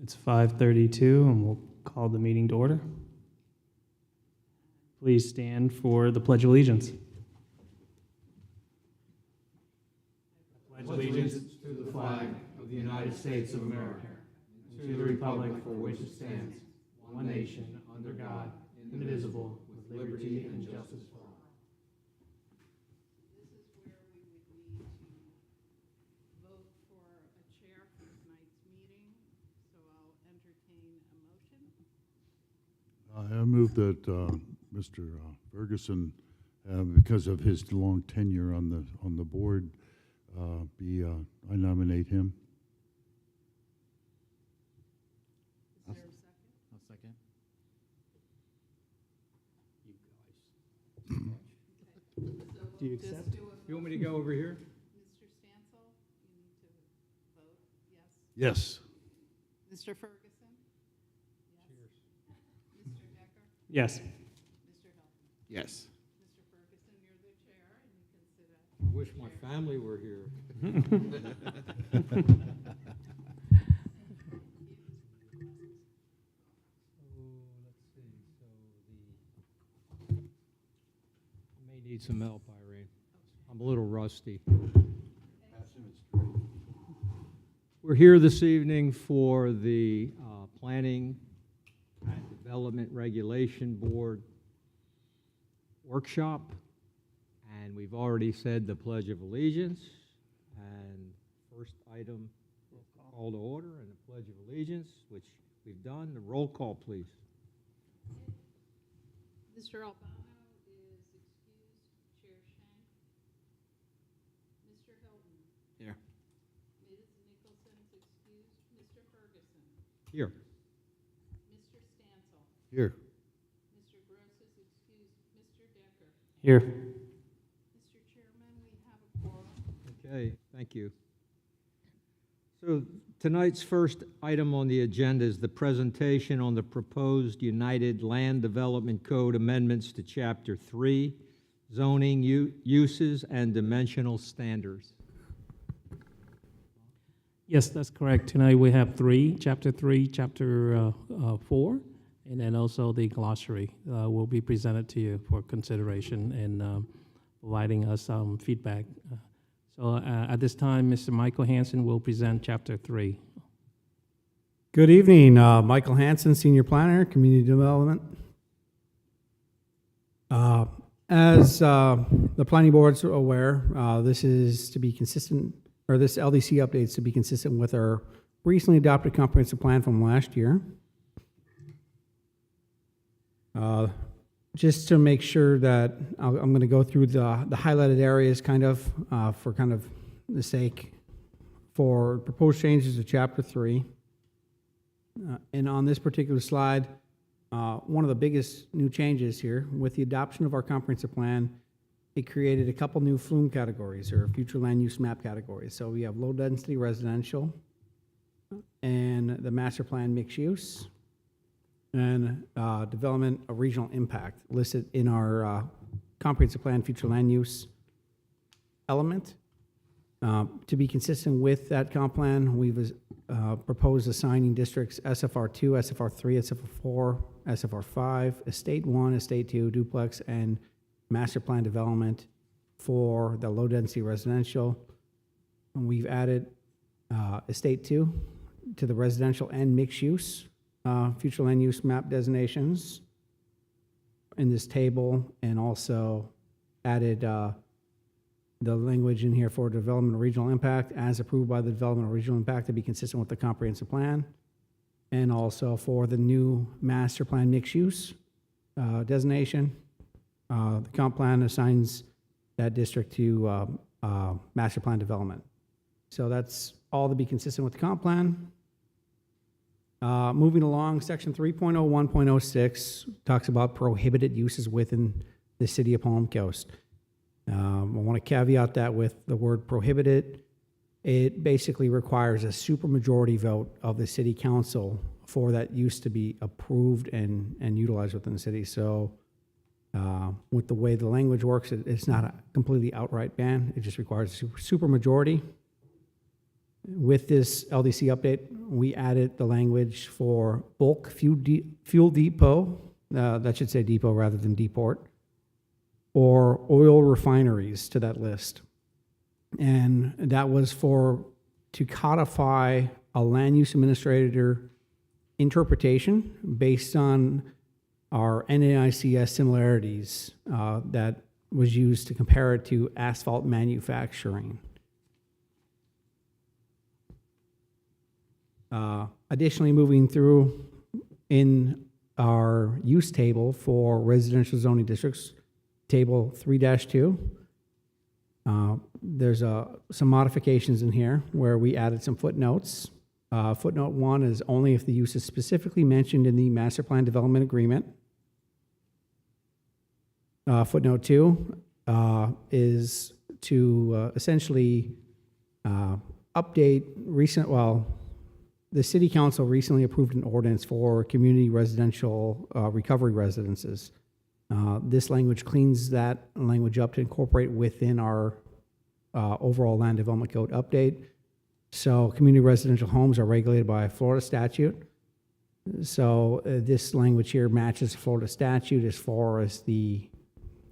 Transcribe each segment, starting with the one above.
It's 5:32, and we'll call the meeting to order. Please stand for the Pledge of Allegiance. I pledge allegiance to the flag of the United States of America, and to the republic for which it stands, one nation, under God, indivisible, with liberty and justice for all. This is where we would need to vote for a chair for tonight's meeting, so I'll entertain a motion. I move that Mr. Ferguson, because of his long tenure on the board, I nominate him. Is there a second? I'll second. So Do you we'll just accept? do a You want me to go over here? Mr. Stansel, you need to vote Yes. yes. Mr. Ferguson? Yes. Mr. Decker? Yes. Mr. Hilton? Yes. Mr. Ferguson, you're the chair, and you can sit at. Wish my family were here. May need some help, Irene. I'm a little rusty. We're here this evening for the Planning and Development Regulation Board workshop, and we've already said the Pledge of Allegiance. And first item, call to order and the Pledge of Allegiance, which we've done. The roll call, please. Mr. Albano is excused. Chair Shank. Mr. Hilton. Here. Ms. Nicholson's excused. Mr. Ferguson. Here. Mr. Stansel. Here. Mr. Gross is excused. Mr. Decker. Here. Mr. Chairman, we have a quorum. Okay, thank you. So tonight's first item on the agenda is the presentation on the proposed United Land Development Code amendments to Chapter 3, zoning, uses, and dimensional standards. Yes, that's correct. Tonight we have Chapter 3, Chapter 4, and then also the glossary will be presented to you for consideration and providing us some feedback. So at this time, Mr. Michael Hansen will present Chapter 3. Good evening, Michael Hansen, Senior Planner, Community Development. As the Planning Board's aware, this is to be consistent, or this LDC update is to be consistent with our recently adopted comprehensive plan from last year. Just to make sure that I'm going to go through the highlighted areas for the sake for proposed changes to Chapter 3. And on this particular slide, one of the biggest new changes here, with the adoption of our comprehensive plan, it created a couple new flume categories, or future land use map categories. So we have low-density residential and the master plan mixed use, and development of regional impact listed in our comprehensive plan future land use element. To be consistent with that comp plan, we've proposed assigning districts SFR2, SFR3, SFR4, SFR5, Estate 1, Estate 2, duplex, and master plan development for the low-density residential. And we've added Estate 2 to the residential and mixed use future land use map designations in this table, and also added the language in here for development of regional impact as approved by the development of regional impact to be consistent with the comprehensive plan, and also for the new master plan mixed use designation. The comp plan assigns that district to master plan development. So that's all to be consistent with the comp plan. Moving along, section 3.01.06 talks about prohibited uses within the city of Palm Coast. I want to caveat that with the word prohibited. It basically requires a supermajority vote of the city council for that use to be approved and utilized within the city. So with the way the language works, it's not a completely outright ban. It just requires a supermajority. With this LDC update, we added the language for bulk fuel depot, that should say depot rather than deport, or oil refineries to that list. And that was to codify a land use administrator interpretation based on our NAICS similarities that was used to compare it to asphalt manufacturing. Additionally, moving through in our use table for residential zoning districts, table 3-2, there's some modifications in here where we added some footnotes. Footnote 1 is only if the use is specifically mentioned in the master plan development agreement. Footnote 2 is to essentially update the city council recently approved an ordinance for community residential recovery residences. This language cleans that language up to incorporate within our overall land development code update. So community residential homes are regulated by a Florida statute. So this language here matches Florida statute as far as the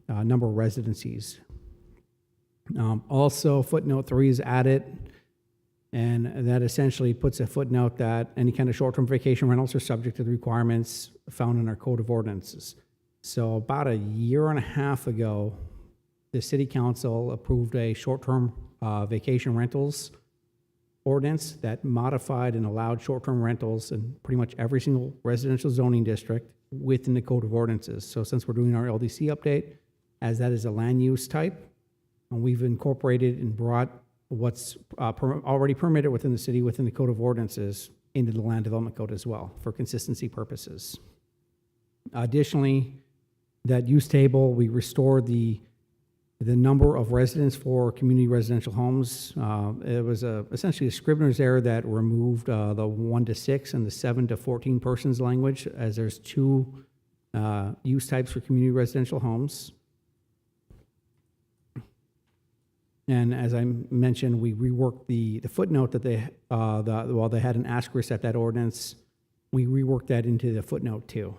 number of residencies. Also, footnote 3 is added, and that essentially puts a footnote that any kind of short-term vacation rentals are subject to the requirements found in our code of ordinances. So about a year and a half ago, the city council approved a short-term vacation rentals ordinance that modified and allowed short-term rentals in pretty much every single residential zoning district within the code of ordinances. So since we're doing our LDC update, as that is a land use type, and we've incorporated and brought what's already permitted within the city within the code of ordinances into the land development code as well for consistency purposes. Additionally, that use table, we restored the number of residents for community residential homes. It was essentially a Scrivener's error that removed the 1 to 6 and the 7 to 14 persons language, as there's 2 use types for community residential homes. And as I mentioned, we reworked the footnote that they had an asterisk at that ordinance. We reworked that into the footnote 2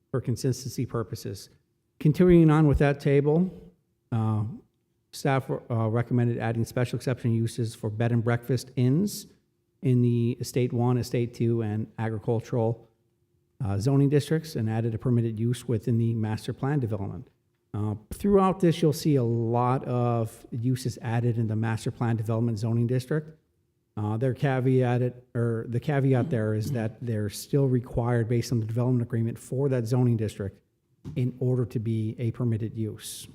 for consistency purposes. Continuing on with that table, staff recommended adding special exception uses for bed and breakfast inns in the Estate 1, Estate 2, and agricultural zoning districts, and added a permitted use within the master plan development. Throughout this, you'll see a lot of uses added in the master plan development zoning district. The caveat there is that they're still required based on the development agreement for that zoning district in order to be a permitted use.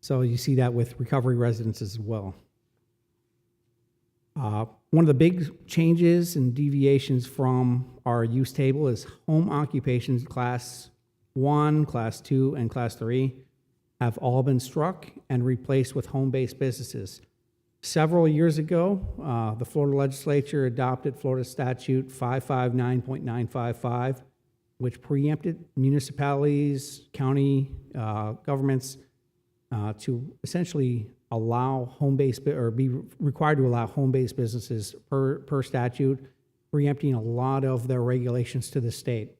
So you see that with recovery residences as well. One of the big changes and deviations from our use table is home occupations class 1, class 2, and class 3 have all been struck and replaced with home-based businesses. Several years ago, the Florida legislature adopted Florida Statute 559.955, which preempted municipalities, county governments to essentially allow home-based or be required to allow home-based businesses per statute, preempting a lot of their regulations to the state.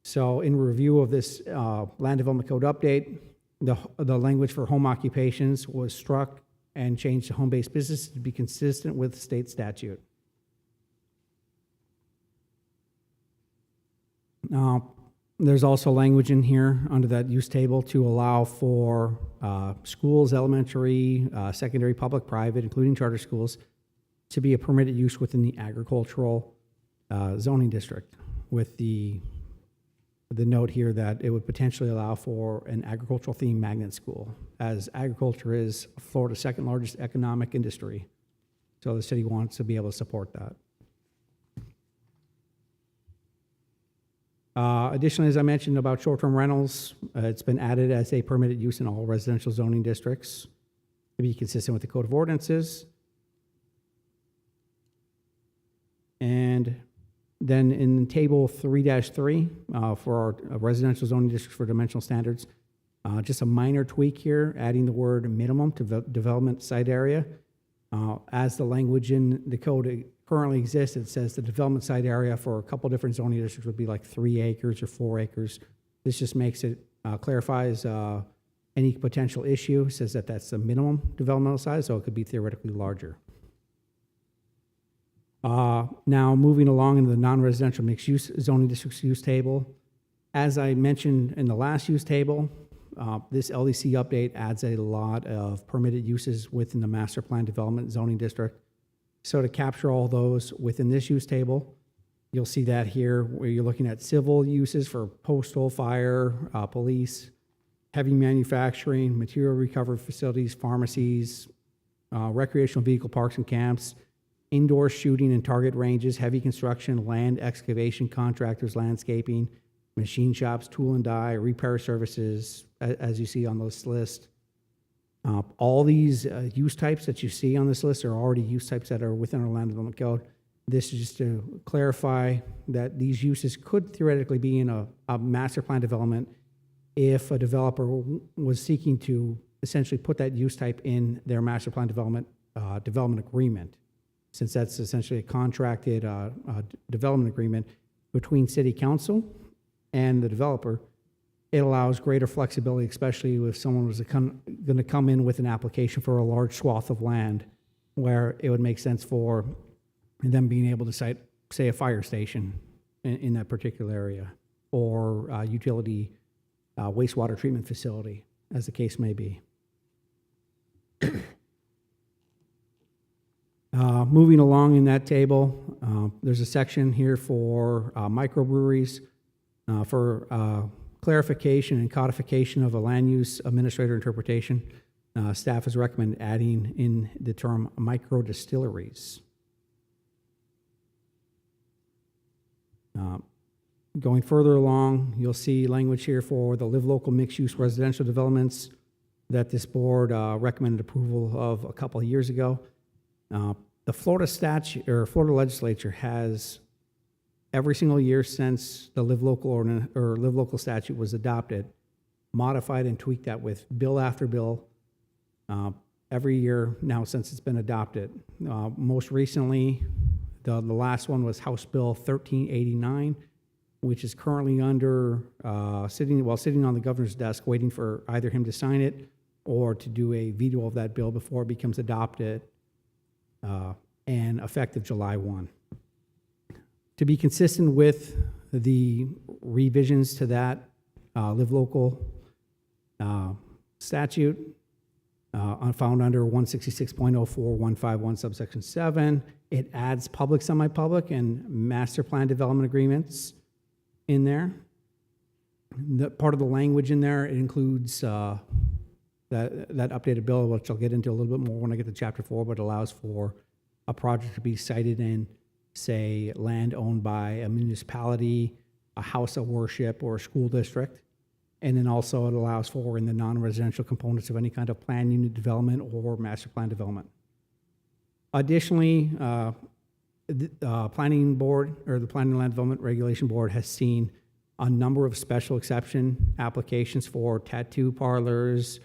So in review of this land development code update, the language for home occupations was struck and changed to home-based business to be consistent with state statute. There's also language in here under that use table to allow for schools, elementary, secondary, public, private, including charter schools, to be a permitted use within the agricultural zoning district, with the note here that it would potentially allow for an agricultural themed magnet school, as agriculture is Florida's second largest economic industry. So the city wants to be able to support that. Additionally, as I mentioned about short-term rentals, it's been added as a permitted use in all residential zoning districts to be consistent with the code of ordinances. And then in table 3-3 for our residential zoning districts for dimensional standards, Just a minor tweak here, adding the word minimum to development site area. As the language in the code currently exists, it says the development site area for a couple different zoning districts would be like 3 acres or 4 acres. This just makes it, clarifies any potential issue, says that that's the minimum developmental size, so it could be theoretically larger. Now, moving along into the non-residential mixed-use zoning districts use table. As I mentioned in the last use table, this LDC update adds a lot of permitted uses within the master plan development zoning district. So to capture all those within this use table, you'll see that here where you're looking at civil uses for postal, fire, police, heavy manufacturing, material recovery facilities, pharmacies, recreational vehicle parks and camps, indoor shooting and target ranges, heavy construction, land excavation contractors, landscaping, machine shops, tool and die, repair services, as you see on this list. All these use types that you see on this list are already use types that are within our land development code. This is just to clarify that these uses could theoretically be in a master plan development if a developer was seeking to essentially put that use type in their master plan development agreement, since that's essentially a contracted development agreement between city council and the developer. It allows greater flexibility, especially if someone was going to come in with an application for a large swath of land where it would make sense for them being able to cite, say, a fire station in that particular area, or utility wastewater treatment facility, as the case may be. Moving along in that table, there's a section here for microbreweries for clarification and codification of a land use administrator interpretation. Staff has recommended adding in the term micro distilleries. Going further along, you'll see language here for the live local mixed use residential developments that this board recommended approval of a couple of years ago. The Florida statute or Florida legislature has every single year since the live local ordinance or live local statute was adopted, modified and tweaked that with bill after bill every year now since it's been adopted. Most recently, the last one was House Bill 1389, which is currently under sitting on the governor's desk, waiting for either him to sign it or to do a veto of that bill before it becomes adopted and effective July 1. To be consistent with the revisions to that live local statute found under 166.04151 subsection 7, it adds public, semi-public, and master plan development agreements in there. The part of the language in there, it includes that updated bill, which I'll get into a little bit more when I get to chapter 4, but allows for a project to be cited in, say, land owned by a municipality, a house of worship, or a school district. And then also it allows for in the non-residential components of any kind of plan unit development or master plan development. Additionally, the planning board or the Planning and Land Development Regulation Board has seen a number of special exception applications for tattoo parlors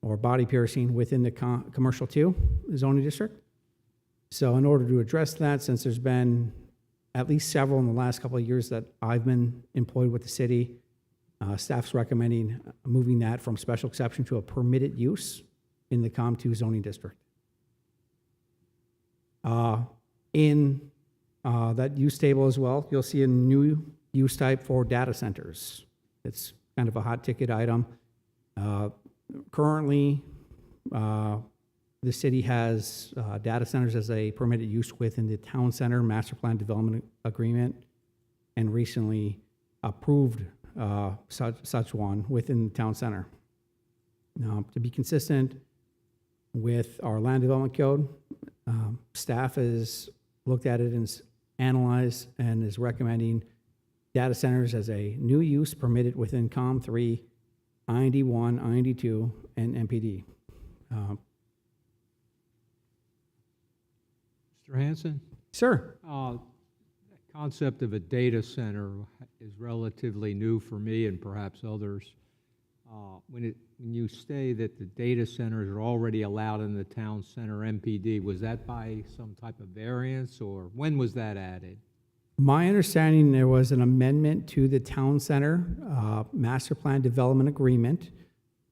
or body piercing within the commercial 2 zoning district. So in order to address that, since there's been at least several in the last couple of years that I've been employed with the city, staff's recommending moving that from special exception to a permitted use in the COM2 zoning district. In that use table as well, you'll see a new use type for data centers. It's kind of a hot ticket item. Currently, the city has data centers as a permitted use within the town center master plan development agreement, and recently approved such one within the town center. Now, to be consistent with our land development code, staff has looked at it and analyzed and is recommending data centers as a new use permitted within COM3, IND1, IND2, and MPD. Mr. Hanson? Sir. The concept of a data center is relatively new for me and perhaps others. when you say that the data centers are already allowed in the town center MPD, was that by some type of variance, or when was that added? My understanding, there was an amendment to the town center master plan development agreement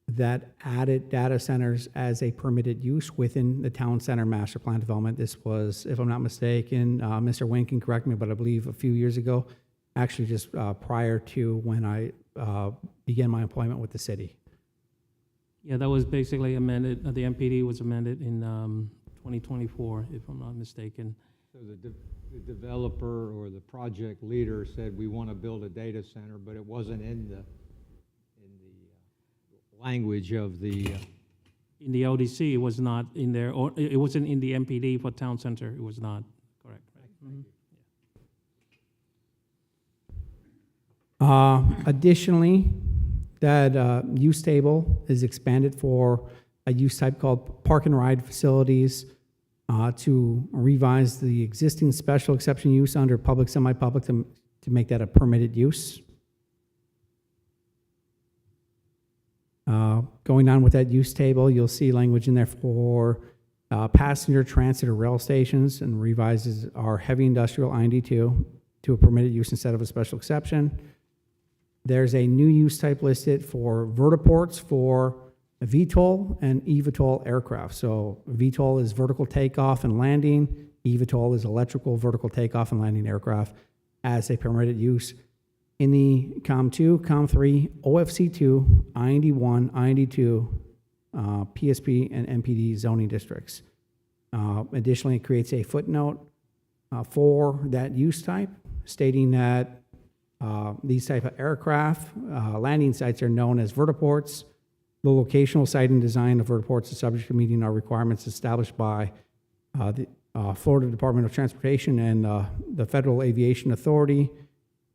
that added data centers as a permitted use within the town center master plan development. This was, if I'm not mistaken, Mr. Wayne can correct me, but I believe a few years ago, actually just prior to when I began my employment with the city. Yeah, that was basically amended, the MPD was amended in 2024, if I'm not mistaken. So the developer or the project leader said, we want to build a data center, but it wasn't in the language of the, In the LDC, it was not in there, or it wasn't in the MPD for town center, it was not, correct, right? Additionally, that use table is expanded for a use type called park and ride facilities to revise the existing special exception use under public, semi-public to make that a permitted use. Going on with that use table, you'll see language in there for passenger transit or rail stations, and revises our heavy industrial IND2 to a permitted use instead of a special exception. There's a new use type listed for vertiports for VTOL and eVTOL aircraft. So VTOL is vertical takeoff and landing. eVTOL is electrical vertical takeoff and landing aircraft as a permitted use in the COM2, COM3, OFC2, IND1, IND2, PSP, and MPD zoning districts. Additionally, it creates a footnote for that use type, stating that these type of aircraft landing sites are known as vertiports. The locational site and design of vertiports is subject to meeting our requirements established by the Florida Department of Transportation and the Federal Aviation Authority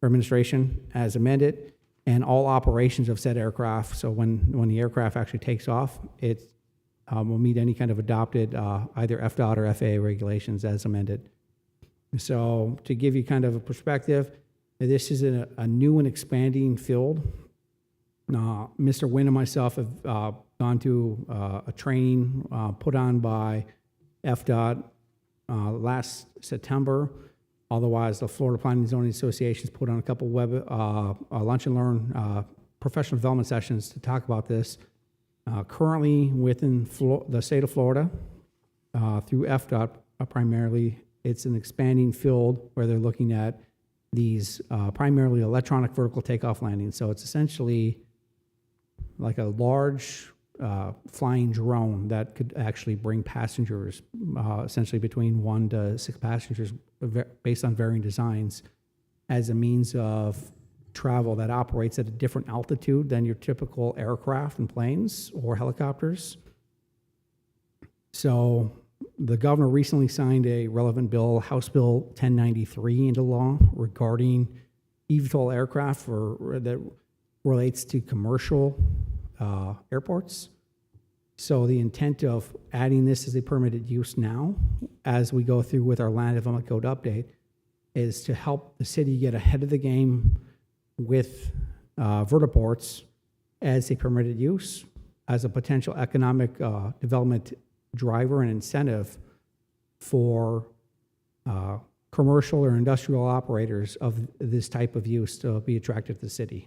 or Administration as amended, and all operations of said aircraft. So when the aircraft actually takes off, it will meet any kind of adopted either FDOT or FAA regulations as amended. So to give you kind of a perspective, this is a new and expanding field. Mr. Wynn and myself have gone to a training put on by FDOT last September. Otherwise, the Florida Planning and Zoning Association's put on a couple lunch and learn professional development sessions to talk about this. Currently, within the state of Florida, through FDOT primarily, it's an expanding field where they're looking at these primarily electronic vertical takeoff landings. So it's essentially like a large flying drone that could actually bring passengers, essentially between 1 to 6 passengers, based on varying designs, as a means of travel that operates at a different altitude than your typical aircraft and planes or helicopters. So the governor recently signed a relevant bill, House Bill 1093, into law regarding eVTOL aircraft that relates to commercial airports. So the intent of adding this as a permitted use now, as we go through with our land development code update, is to help the city get ahead of the game with vertiports as a permitted use, as a potential economic development driver and incentive for commercial or industrial operators of this type of use to be attractive to the city.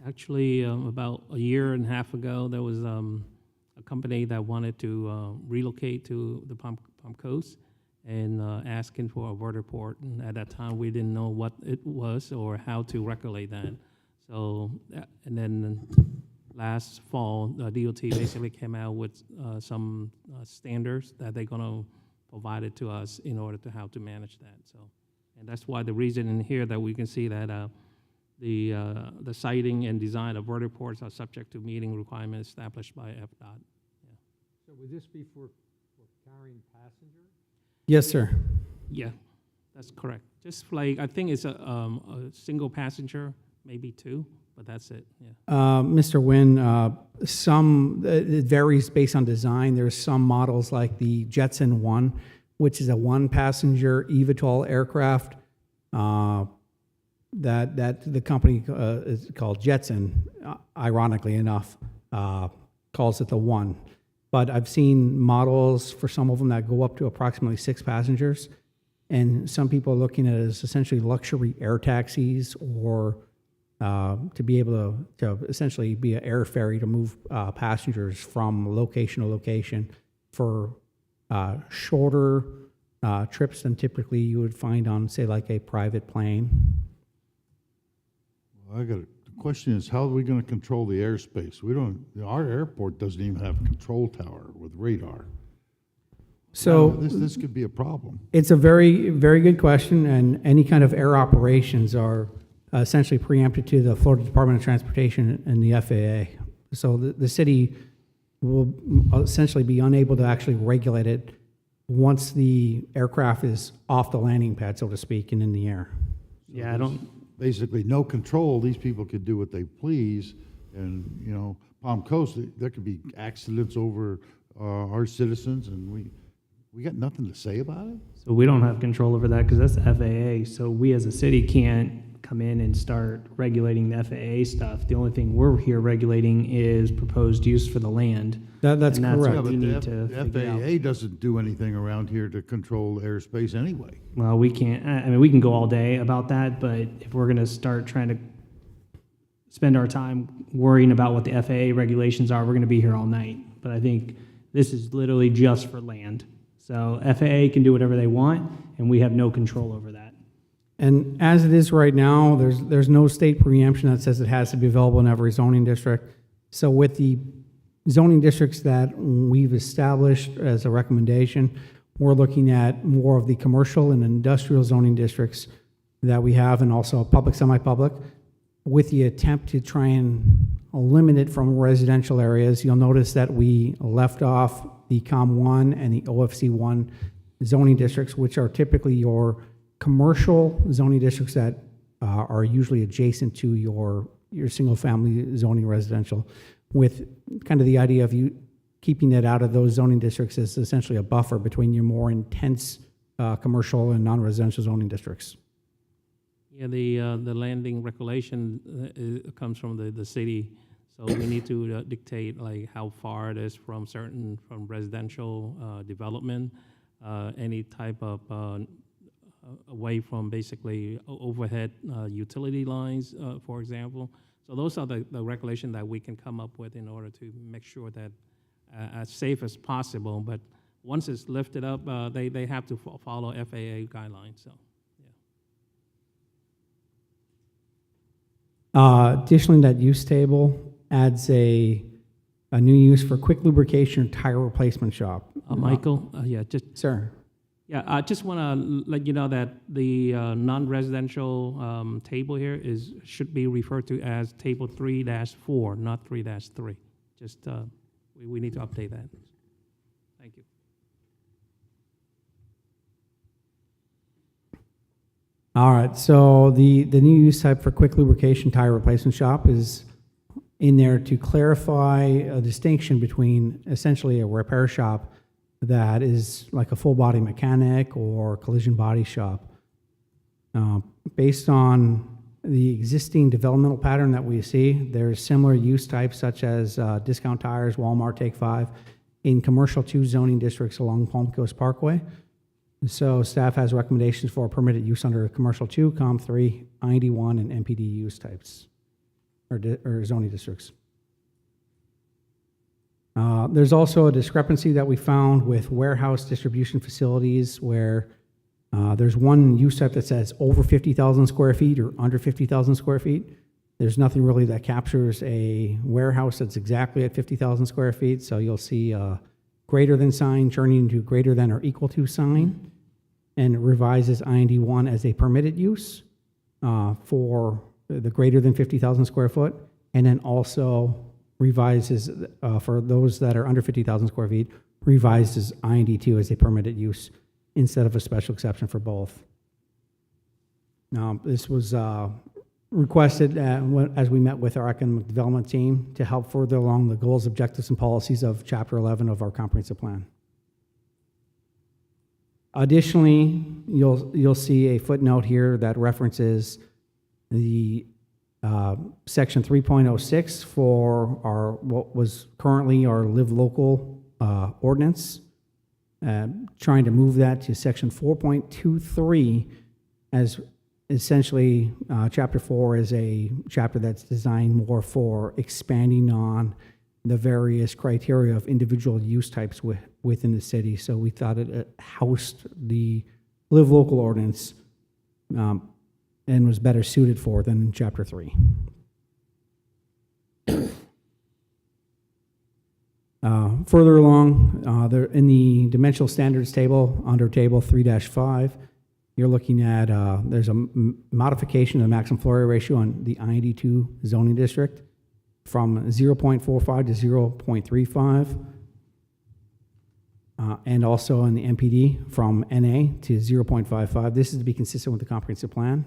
Actually, about a year and a half ago, there was a company that wanted to relocate to the Palm Coast and asking for a vertiport. And at that time, we didn't know what it was or how to regulate that. So, and then last fall, the DOT basically came out with some standards that they're going to provide it to us in order to how to manage that. So, and that's why the reason in here that we can see that the siting and design of vertiports are subject to meeting requirements established by FDOT. Yeah. so would this be for carrying passengers? Yes, sir. Yeah, that's correct. Just like, I think it's a single passenger, maybe 2, but that's it, yeah. Mr. Wynn, it varies based on design. There's some models like the Jetson 1, which is a 1-passenger eVTOL aircraft. that the company is called Jetson, ironically enough, calls it the One. But I've seen models for some of them that go up to approximately 6 passengers, and some people are looking at it as essentially luxury air taxis, or to be able to essentially be an air ferry to move passengers from location to location for shorter trips than typically you would find on, say, like a private plane. Well, the question is, how are we going to control the airspace? We don't, our airport doesn't even have a control tower with radar. So This could be a problem. it's a very, very good question, and any kind of air operations are essentially preempted to the Florida Department of Transportation and the FAA. So the city will essentially be unable to actually regulate it once the aircraft is off the landing pad, so to speak, and in the air. Yeah, I don't, Basically, no control. These people could do what they please, and Palm Coast, there could be accidents over our citizens, and we got nothing to say about it. So we don't have control over that because that's the FAA. So we as a city can't come in and start regulating the FAA stuff. The only thing we're here regulating is proposed use for the land. That's And that's correct. what we need the to figure out. FAA doesn't do anything around here to control airspace anyway. Well, we can't, I mean, we can go all day about that, but if we're going to start trying to spend our time worrying about what the FAA regulations are, we're going to be here all night. But I think this is literally just for land. So FAA can do whatever they want, and we have no control over that. And as it is right now, there's no state preemption that says it has to be available in every zoning district. So with the zoning districts that we've established as a recommendation, we're looking at more of the commercial and industrial zoning districts that we have, and also public, semi-public, with the attempt to try and eliminate it from residential areas. You'll notice that we left off the COM1 and the OFC1 zoning districts, which are typically your commercial zoning districts that are usually adjacent to your single-family zoning residential, with kind of the idea of you keeping it out of those zoning districts as essentially a buffer between your more intense commercial and non-residential zoning districts. yeah, the landing regulation comes from the city, so we need to dictate like how far it is from residential development, any type of away from basically overhead utility lines, for example. So those are the regulation that we can come up with in order to make sure that as safe as possible. But once it's lifted up, they have to follow FAA guidelines. So, yeah. Additionally, that use table adds a new use for quick lubrication or tire replacement shop. Michael, yeah, Sir. Yeah, I just want to let you know that the non-residential table here should be referred to as table 3-4, not 3-3. Just we need to update that. Thank you. All right, so the new use type for quick lubrication tire replacement shop is in there to clarify a distinction between essentially a repair shop that is like a full body mechanic or collision body shop. Based on the existing developmental pattern that we see, there's similar use types such as Discount Tires, Walmart, Take 5 in commercial 2 zoning districts along Palm Coast Parkway. So staff has recommendations for permitted use under commercial 2, COM 3, IND1, and MPD use types or zoning districts. There's also a discrepancy that we found with warehouse distribution facilities where there's one use type that says over 50,000 square feet or under 50,000 square feet. There's nothing really that captures a warehouse that's exactly at 50,000 square feet, so you'll see a greater than sign turning into greater than or equal to sign, and it revises IND1 as a permitted use for the greater than 50,000 square foot, and then also revises for those that are under 50,000 square feet, revises IND2 as a permitted use instead of a special exception for both. Now, this was requested as we met with our economic development team to help further along the goals, objectives, and policies of Chapter 11 of our comprehensive plan. Additionally, you'll see a footnote here that references The Section 3.06 for our, what was currently our Live Local ordinance, trying to move that to Section 4.23 as essentially Chapter 4 is a chapter that's designed more for expanding on the various criteria of individual use types within the city. So we thought it housed the Live Local ordinance and was better suited for than in Chapter 3. Further along, there in the dimensional standards table, under table 3-5, you're looking at, there's a modification of the maximum floor area ratio on the IND2 zoning district from 0.45 to 0.35, and also in the MPD from NA to 0.55. This is to be consistent with the comprehensive plan.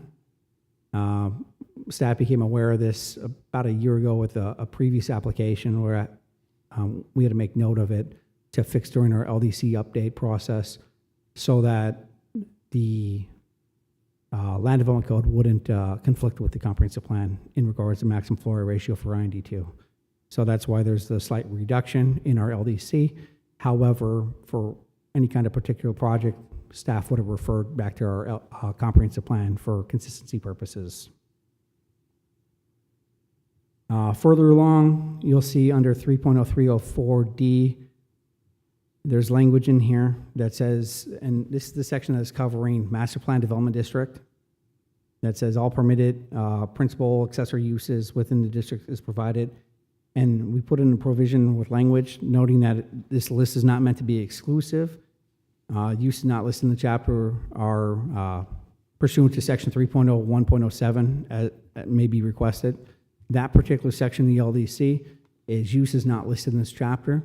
Staff became aware of this about a year ago with a previous application where we had to make note of it to fix during our LDC update process so that the land development code wouldn't conflict with the comprehensive plan in regards to maximum floor area ratio for IND2. So that's why there's the slight reduction in our LDC. However, for any kind of particular project, staff would have referred back to our comprehensive plan for consistency purposes. Further along, you'll see under 3.0304D, there's language in here that says, and this is the section that's covering master plan development district, that says all permitted principal accessory uses within the district is provided. And we put in a provision with language noting that this list is not meant to be exclusive. Uses not listed in the chapter are pursuant to section 3.0, 1.07 may be requested. That particular section of the LDC is uses not listed in this chapter,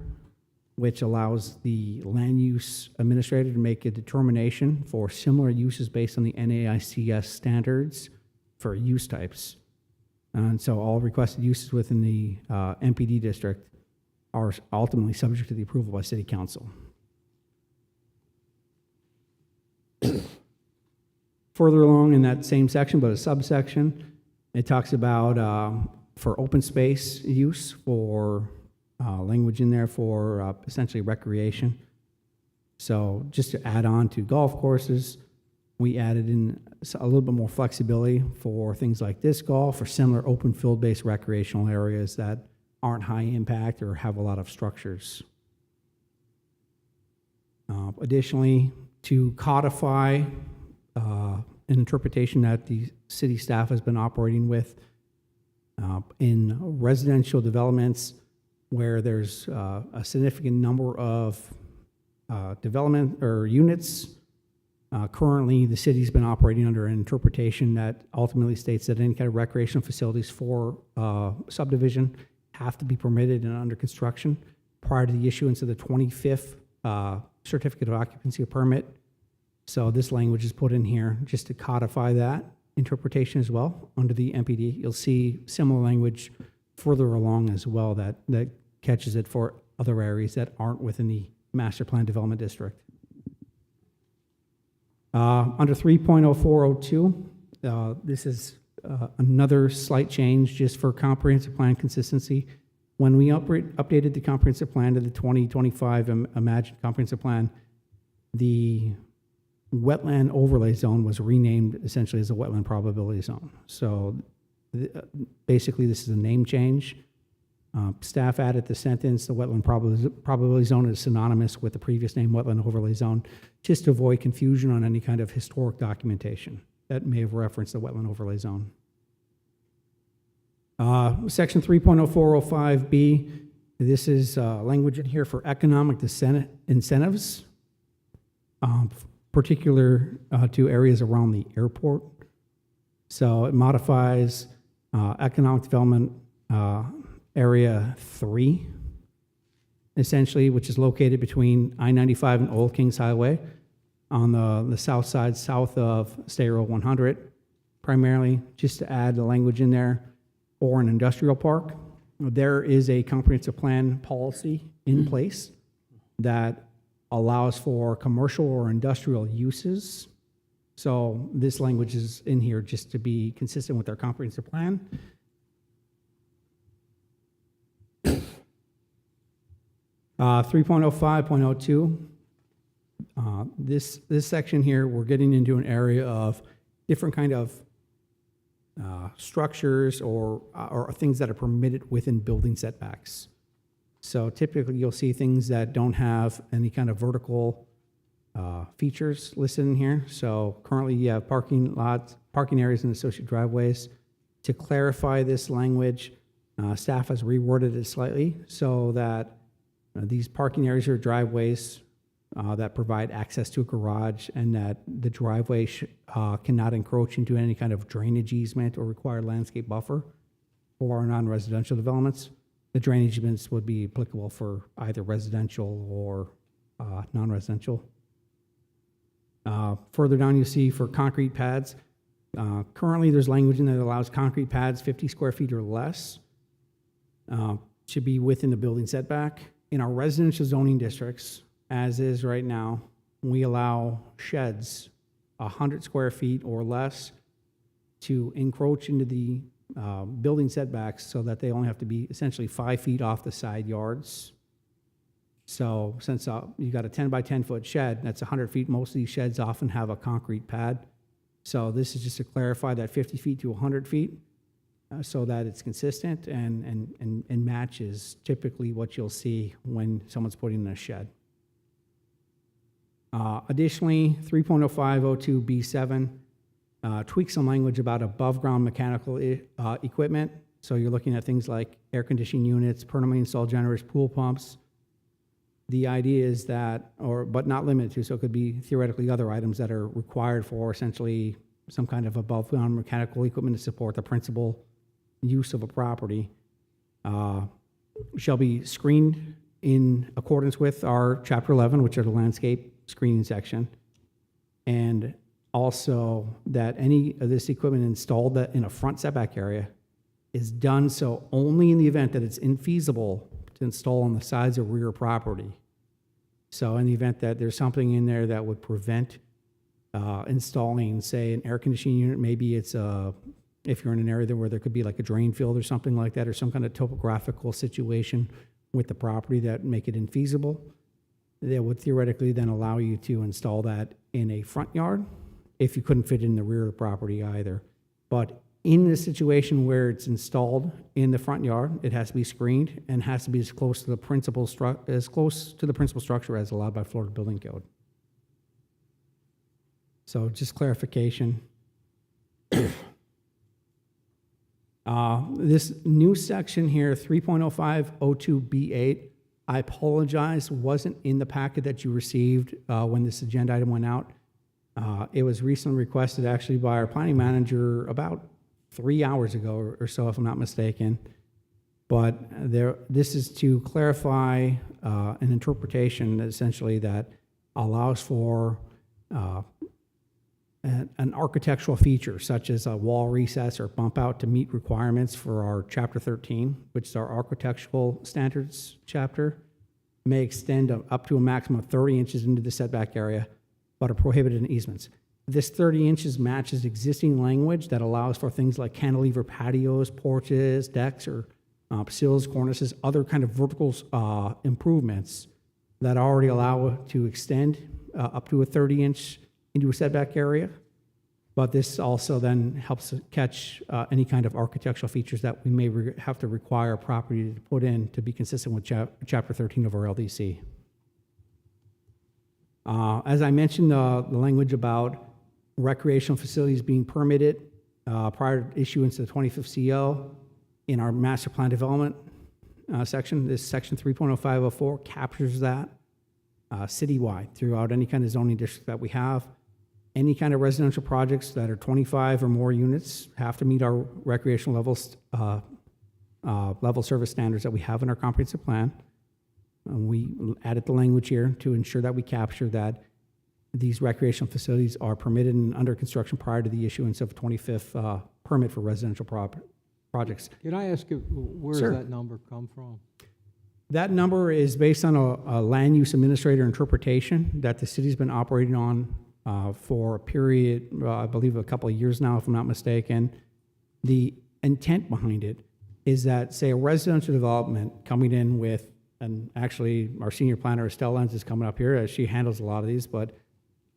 which allows the land use administrator to make a determination for similar uses based on the NAICS standards for use types. And so all requested uses within the MPD district are ultimately subject to the approval by City Council. Further along in that same section, but a subsection, it talks about for open space use for language in there for essentially recreation. So just to add on to golf courses, we added in a little bit more flexibility for things like disc golf or similar open field-based recreational areas that aren't high impact or have a lot of structures. Additionally, to codify an interpretation that the city staff has been operating with in residential developments where there's a significant number of development or units. Currently, the city's been operating under an interpretation that ultimately states that any kind of recreational facilities for subdivision have to be permitted and under construction prior to the issuance of the 25th certificate of occupancy or permit. So this language is put in here just to codify that interpretation as well under the MPD. You'll see similar language further along as well that catches it for other areas that aren't within the master plan development district. Under 3.0402, this is another slight change just for comprehensive plan consistency. When we updated the comprehensive plan to the 2025 Imagined Comprehensive Plan, the wetland overlay zone was renamed essentially as a wetland probability zone. So basically this is a name change. Staff added the sentence, the wetland probability zone is synonymous with the previous name wetland overlay zone, just to avoid confusion on any kind of historic documentation that may have referenced the wetland overlay zone. Section 3.0405B, this is language in here for economic incentives, particular to areas around the airport. So it modifies economic development area 3, essentially, which is located between I-95 and Old Kings Highway on the south side, south of State Road 100, primarily just to add the language in there, or an industrial park. There is a comprehensive plan policy in place that allows for commercial or industrial uses So this language is in here just to be consistent with our comprehensive plan. Uh, 3.05.02, this section here, we're getting into an area of different kind of structures or things that are permitted within building setbacks. So typically, you'll see things that don't have any kind of vertical features listed in here. So currently, you have parking lots, parking areas, and associated driveways. To clarify this language, staff has reworded it slightly so that these parking areas or driveways that provide access to a garage, and that the driveway cannot encroach into any kind of drainage easement or require landscape buffer for our non-residential developments. The drainage easements would be applicable for either residential or non-residential. Further down, you see for concrete pads, currently there's language in there that allows concrete pads 50 square feet or less to be within the building setback. In our residential zoning districts, as is right now, we allow sheds 100 square feet or less to encroach into the building setbacks so that they only have to be essentially 5 feet off the side yards. So since you got a 10 by 10 foot shed, that's 100 feet. Most of these sheds often have a concrete pad. So this is just to clarify that 50 feet to 100 feet so that it's consistent and matches typically what you'll see when someone's putting in a shed. Additionally, 3.0502B7 tweaks some language about above ground mechanical equipment. So you're looking at things like air conditioning units, permanently installed generators, pool pumps. The idea is that, but not limited to, so it could be theoretically other items that are required for essentially some kind of above ground mechanical equipment to support the principal use of a property, shall be screened in accordance with our Chapter 11, which are the landscape screening section. And also that any of this equipment installed that in a front setback area is done so only in the event that it's infeasible to install on the sides or rear property. So in the event that there's something in there that would prevent installing, say, an air conditioning unit, maybe it's if you're in an area where there could be like a drain field or something like that, or some kind of topographical situation with the property that make it infeasible, that would theoretically then allow you to install that in a front yard if you couldn't fit in the rear of the property either. But in the situation where it's installed in the front yard, it has to be screened and has to be as close to the principal structure as allowed by Florida Building Code. So just clarification. This new section here, 3.0502B8, I apologize, wasn't in the packet that you received when this agenda item went out. It was recently requested actually by our planning manager about 3 hours ago or so, if I'm not mistaken. But this is to clarify an interpretation essentially that allows for an architectural feature such as a wall recess or bump out to meet requirements for our Chapter 13, which is our architectural standards chapter, may extend up to a maximum of 30 inches into the setback area, but are prohibited in easements. This 30 inches matches existing language that allows for things like cantilever patios, porches, decks, or sills, cornices, other kind of vertical improvements that already allow it to extend up to a 30-inch into a setback area. But this also then helps catch any kind of architectural features that we may have to require a property to put in to be consistent with Chapter 13 of our LDC. As I mentioned, the language about recreational facilities being permitted prior to issuance of the 25th CO in our master plan development section, this section 3.0504 captures that citywide throughout any kind of zoning district that we have. Any kind of residential projects that are 25 or more units have to meet our recreational level service standards that we have in our comprehensive plan. And we added the language here to ensure that we capture that these recreational facilities are permitted and under construction prior to the issuance of a 25th permit for residential projects. Can I ask you, where Sure. does that number come from? That number is based on a land use administrator interpretation that the city's been operating on for a period, I believe a couple of years now, if I'm not mistaken. The intent behind it is that, say, a residential development coming in with, and actually our senior planner, Estelle Lenz, is coming up here, as she handles a lot of these, but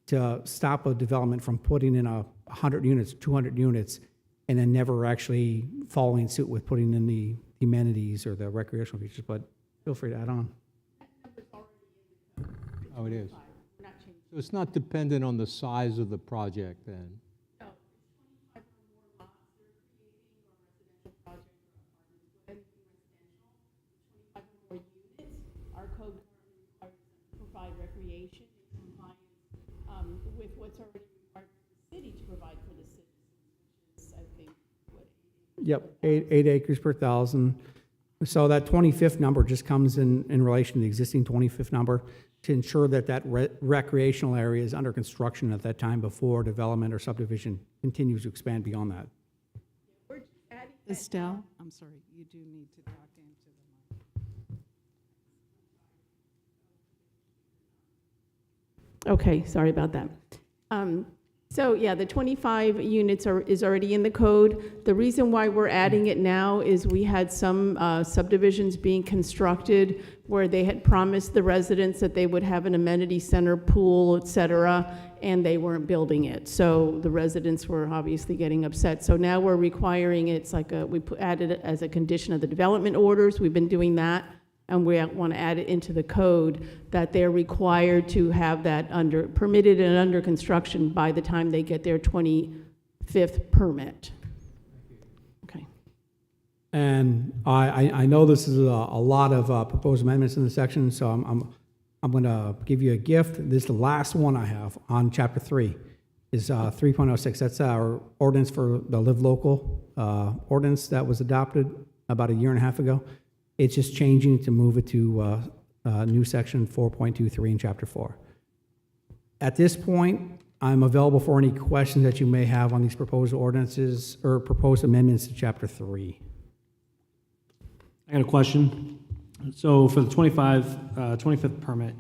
to stop a development from putting in 100 units, 200 units, and then never actually following suit with putting in the amenities or the recreational features, but feel free to add on. Oh, it is. So it's not dependent on the size of the project then? Our code currently requires them to provide recreation in compliance with what's already required for the city to provide for the citizens, which is, I think, what. Yep, 8 acres per thousand. So that 25th number just comes in relation to the existing 25th number to ensure that that recreational area is under construction at that time before development or subdivision continues to expand beyond that. Estelle, I'm sorry, you do need to talk into the mic. Okay, sorry about that. So yeah, the 25 units is already in the code. The reason why we're adding it now is we had some subdivisions being constructed where they had promised the residents that they would have an amenity center, pool, et cetera, and they weren't building it. So the residents were obviously getting upset. So now we're requiring, it's like added it as a condition of the development orders. We've been doing that. And we want to add it into the code that they're required to have that permitted and under construction by the time they get their 25th permit. Okay. And I know this is a lot of proposed amendments in the section, so I'm going to give you a gift. This is the last one I have on chapter 3. Is 3.06. That's our ordinance for the Live Local ordinance that was adopted about a year and a half ago. It's just changing to move it to new section 4.23 in chapter 4. At this point, I'm available for any questions that you may have on these proposed ordinances or proposed amendments to chapter 3. I got a question. So for the 25th permit,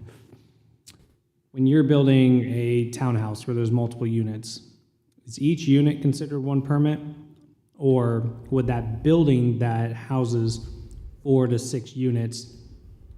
when you're building a townhouse where there's multiple units, is each unit considered one permit? Or would that building that houses 4 to 6 units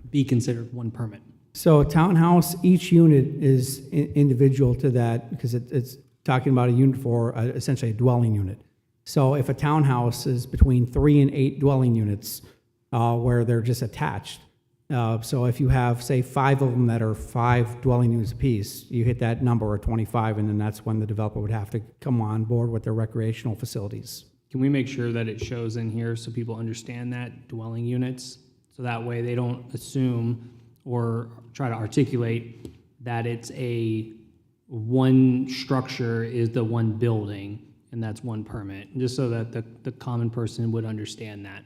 be considered one permit? So a townhouse, each unit is individual to that because it's talking about a unit for essentially a dwelling unit. So if a townhouse is between 3 and 8 dwelling units where they're just attached, so if you have, say, 5 of them that are 5 dwelling units apiece, you hit that number of 25, and then that's when the developer would have to come on board with their recreational facilities. Can we make sure that it shows in here so people understand that dwelling units? So that way they don't assume or try to articulate that it's one structure is the one building and that's one permit, just so that the common person would understand that.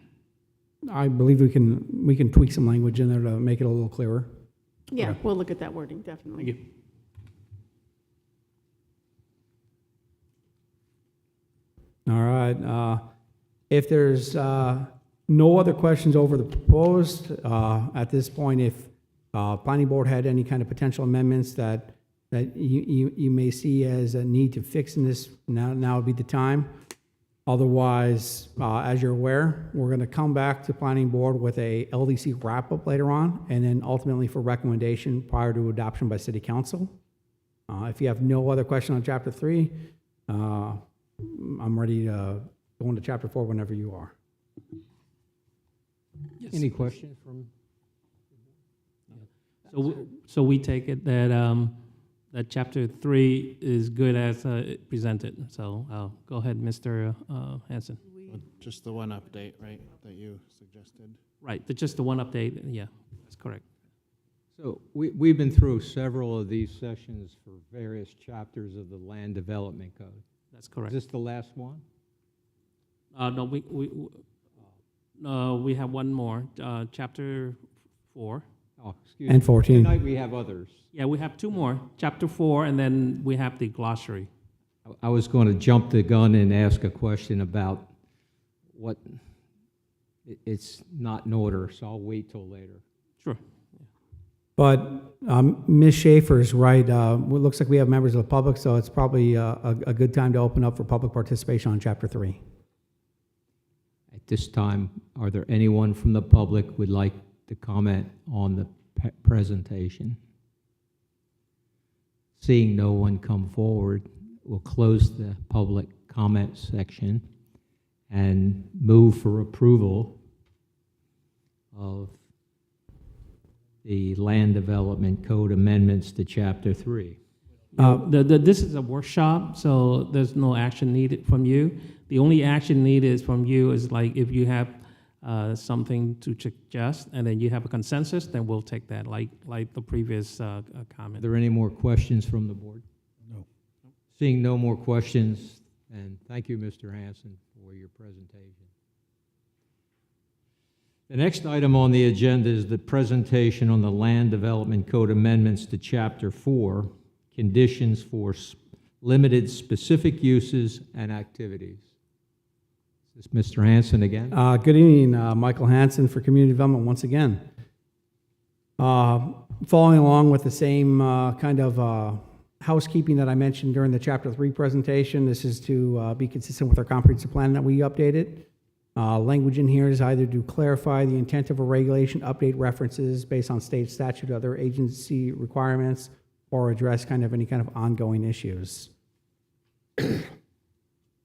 I believe we can tweak some language in there to make it a little clearer. Yeah, Okay. we'll look at that wording, definitely. Thank you. All right. If there's no other questions over the proposed, at this point, if planning board had any kind of potential amendments that you may see as a need to fix in this, now would be the time. Otherwise, as you're aware, we're going to come back to planning board with a LDC wrap-up later on, and then ultimately for recommendation prior to adoption by city council. If you have no other question on chapter 3, I'm ready to go into chapter 4 whenever you are. Yes. Any questions from? So we take it that that chapter 3 is good as presented. So go ahead, Mr. Hanson. Just the one update, right, that you suggested? Right, just the one update. Yeah, that's correct. So we've been through several of these sessions for various chapters of the Land Development Code. That's correct. Is this the last one? No, we have one more, chapter 4. Oh, excuse And me. 14. Tonight we have others. Yeah, we have 2 more, chapter 4, and then we have the glossary. I was going to jump the gun and ask a question about what, it's not in order, so I'll wait till later. Sure. But Ms. Schaefer's right. It looks like we have members of the public, so it's probably a good time to open up for public participation on Chapter 3. At this time, are there anyone from the public who would like to comment on the presentation? Seeing no one come forward, we'll close the public comment section and move for approval of the Land Development Code amendments to Chapter 3. This is a workshop, so there's no action needed from you. The only action needed from you is like if you have something to suggest, and then you have a consensus, then we'll take that, like the previous Are comment. there any more questions from the board? No. Seeing no more questions, and thank you, Mr. Hanson, for your presentation. The next item on the agenda is the presentation on the Land Development Code amendments to Chapter 4, conditions for limited specific uses and activities. Is this Mr. Hanson again? Good evening, Michael Hanson for Community Development once again. Following along with the same kind of housekeeping that I mentioned during the Chapter 3 presentation, this is to be consistent with our comprehensive plan that we updated. Language in here is either to clarify the intent of a regulation, update references based on state statute, other agency requirements, or address kind of any kind of ongoing issues.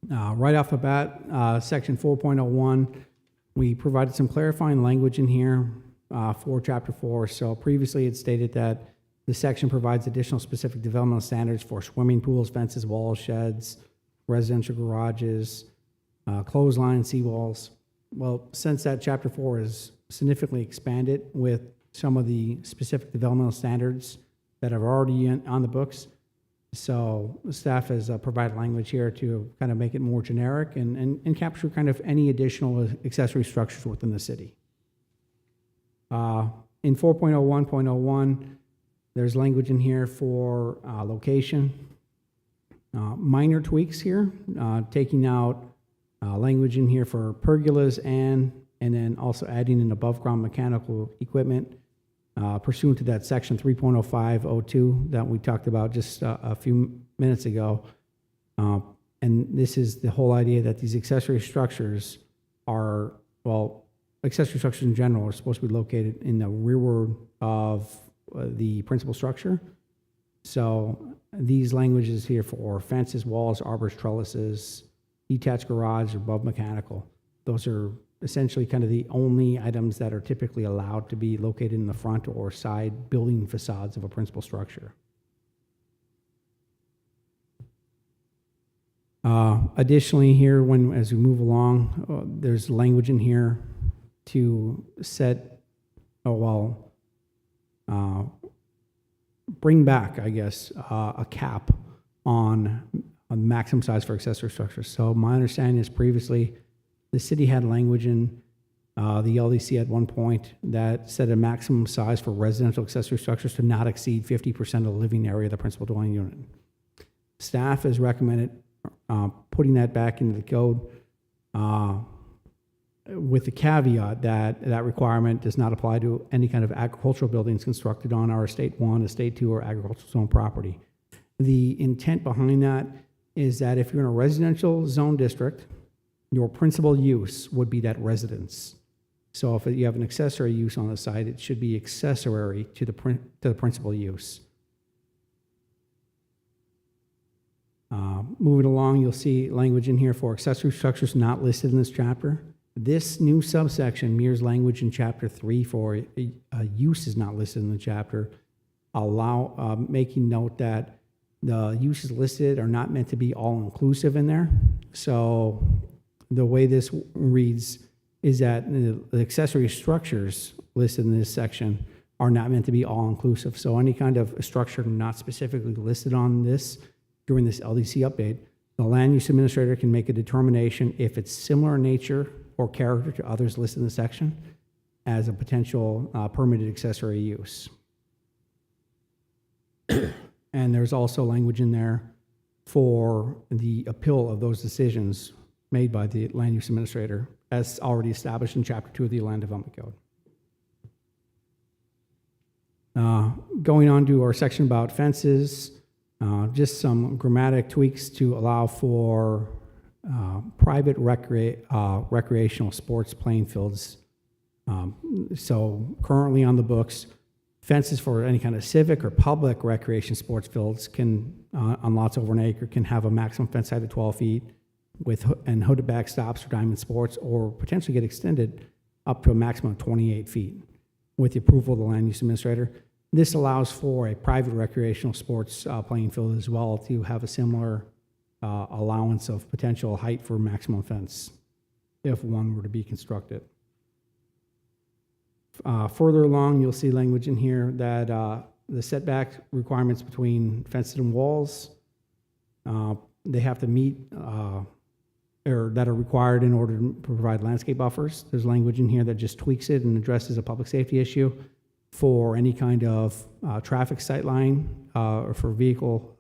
Right off the bat, Section 4.01, we provided some clarifying language in here for Chapter 4. So previously it stated that the section provides additional specific developmental standards for swimming pools, fences, walls, sheds, residential garages, clotheslines, seawalls. Well, since that Chapter 4 is significantly expanded with some of the specific developmental standards that are already on the books, so staff has provided language here to kind of make it more generic and capture kind of any additional accessory structures within the city. In 4.01.01, there's language in here for location. Minor tweaks here, taking out language in here for pergolas and then also adding in above-ground mechanical equipment pursuant to that section 3.0502 that we talked about just a few minutes ago. And this is the whole idea that these accessory structures are, well, accessory structures in general are supposed to be located in the rearward of the principal structure. So these languages here for fences, walls, arbors, trellises, detached garage, above mechanical, those are essentially kind of the only items that are typically allowed to be located in the front or side building facades of a principal structure. Additionally here, as we move along, there's language in here to set, bring back, I guess, a cap on a maximum size for accessory structures. So my understanding is previously the city had language in the LDC at one point that set a maximum size for residential accessory structures to not exceed 50% of the living area of the principal dwelling unit. Staff has recommended putting that back into the code with the caveat that that requirement does not apply to any kind of agricultural buildings constructed on our Estate 1, Estate 2, or agricultural zone property. The intent behind that is that if you're in a residential zone district, your principal use would be that residence. So if you have an accessory use on the site, it should be accessory to the principal use. Moving along, you'll see language in here for accessory structures not listed in this chapter. This new subsection mirrors language in Chapter 3 for a use is not listed in the chapter, making note that the uses listed are not meant to be all-inclusive in there. So the way this reads is that the accessory structures listed in this section are not meant to be all-inclusive. So any kind of structure not specifically listed on this during this LDC update, the land use administrator can make a determination if it's similar in nature or character to others listed in the section as a potential permitted accessory use. And there's also language in there for the appeal of those decisions made by the land use administrator as already established in Chapter 2 of the Land Development Code. Going on to our section about fences, just some grammatic tweaks to allow for private recreational sports playing fields. So currently on the books, fences for any kind of civic or public recreation sports fields can, on lots over an acre, can have a maximum fence height of 12 feet and hooded backstops for diamond sports, or potentially get extended up to a maximum of 28 feet with the approval of the land use administrator. This allows for a private recreational sports playing field as well to have a similar allowance of potential height for maximum fence if one were to be constructed. Further along, you'll see language in here that the setback requirements between fences and walls, they have to meet, or that are required in order to provide landscape buffers. There's language in here that just tweaks it and addresses a public safety issue for any kind of traffic sightline or for vehicle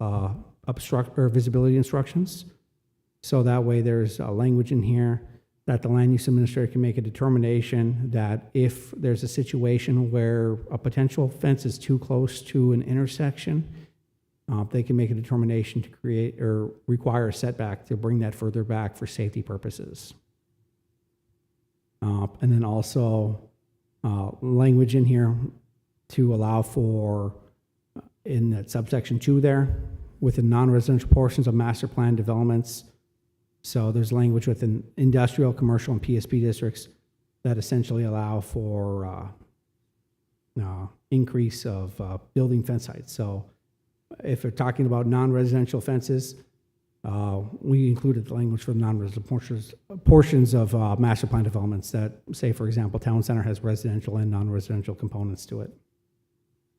obstruct or visibility instructions. So that way there's language in here that the land use administrator can make a determination that if there's a situation where a potential fence is too close to an intersection, they can make a determination to create or require a setback to bring that further back for safety purposes. And then also language in here to allow for, in that subsection 2 there, within non-residential portions of master plan developments. So there's language within industrial, commercial, and PSP districts that essentially allow for increase of building fence heights. So if we're talking about non-residential fences, we included the language for non-residential portions of master plan developments that, say, for example, town center has residential and non-residential components to it,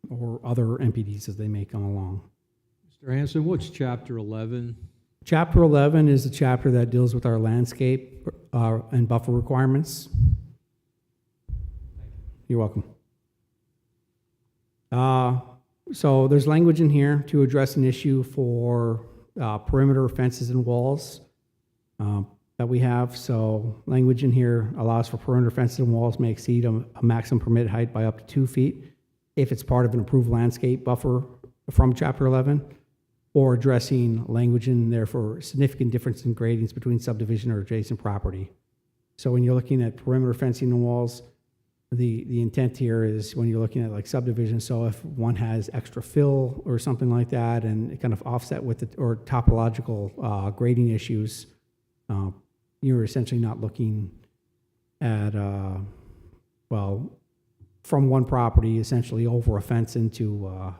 or other MPDs as they may come along. Mr. Hanson, what's chapter 11? Chapter 11 is the chapter that deals with our landscape and buffer requirements. You're welcome. So there's language in here to address an issue for perimeter fences and walls that we have. So language in here allows for perimeter fences and walls may exceed a maximum permitted height by up to 2 feet if it's part of an approved landscape buffer from Chapter 11, or addressing language in there for significant difference in gradings between subdivision or adjacent property. So when you're looking at perimeter fencing and walls, the intent here is when you're looking at like subdivision, so if one has extra fill or something like that and it kind of offset with it, or topological grading issues, you're essentially not looking at, well, from one property essentially over a fence into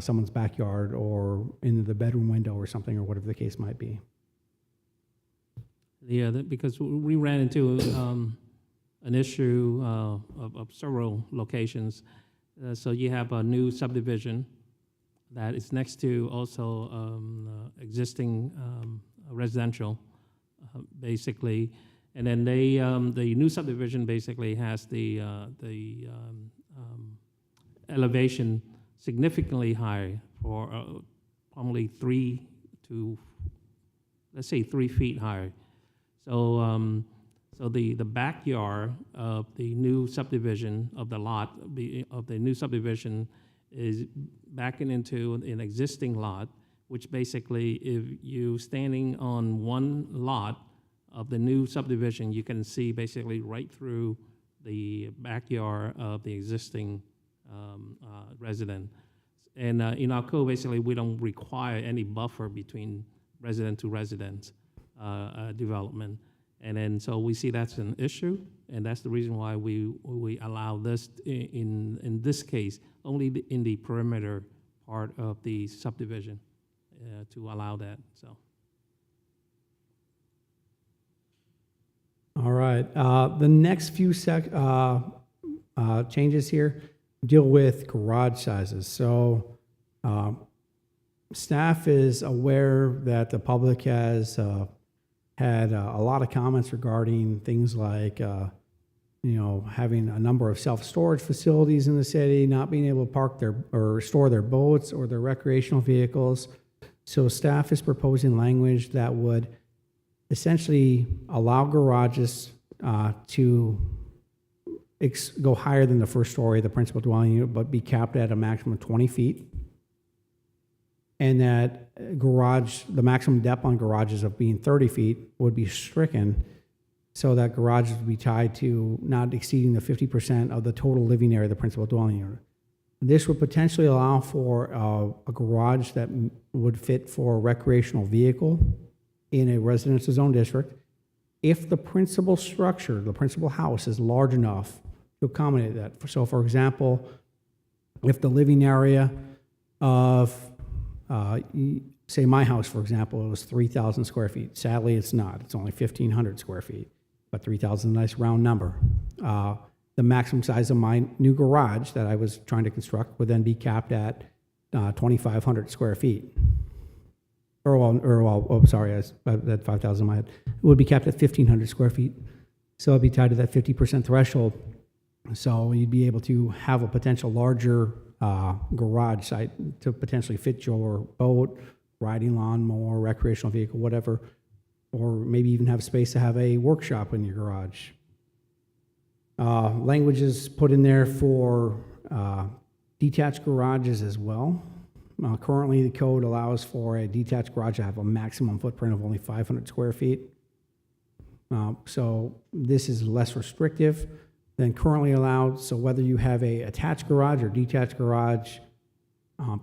someone's backyard or into the bedroom window or something, or whatever the case might be. Yeah, because we ran into an issue of several locations. So you have a new subdivision that is next to also existing residential, basically, and then they the new subdivision basically has the elevation significantly higher for probably 3 to, let's say, 3 feet higher. So so the backyard of the new subdivision of the lot of the new subdivision is backing into an existing lot, which basically, if you standing on one lot of the new subdivision, you can see basically right through the backyard of the existing resident. And in our code, basically, we don't require any buffer between resident to resident development. And then, so we see that's an issue, and that's the reason why we allow this in this case, only in the perimeter part of the subdivision to allow that, so. All right, the next few changes here deal with garage sizes. So staff is aware that the public has had a lot of comments regarding things like, having a number of self-storage facilities in the city, not being able to park or store their boats or their recreational vehicles. So staff is proposing language that would essentially allow garages to go higher than the first story of the principal dwelling unit, but be capped at a maximum of 20 feet. And that the maximum depth on garages of being 30 feet would be stricken, so that garages would be tied to not exceeding the 50% of the total living area of the principal dwelling unit. This would potentially allow for a garage that would fit for a recreational vehicle in a residential zone district if the principal structure, the principal house, is large enough to accommodate that. So, for example, if the living area of, say, my house, for example, it was 3,000 square feet. Sadly, it's not. It's only 1,500 square feet, but 3,000 is a nice round number. The maximum size of my new garage that I was trying to construct would then be capped at 2,500 square feet. Sorry, I had 5,000 in my head. It would be capped at 1,500 square feet. So it'd be tied to that 50% threshold. So you'd be able to have a potential larger garage site to potentially fit your boat, riding lawnmower, recreational vehicle, whatever, or maybe even have space to have a workshop in your garage. Language is put in there for detached garages as well. Currently, the code allows for a detached garage to have a maximum footprint of only 500 square feet. So this is less restrictive than currently allowed. So whether you have a attached garage or detached garage,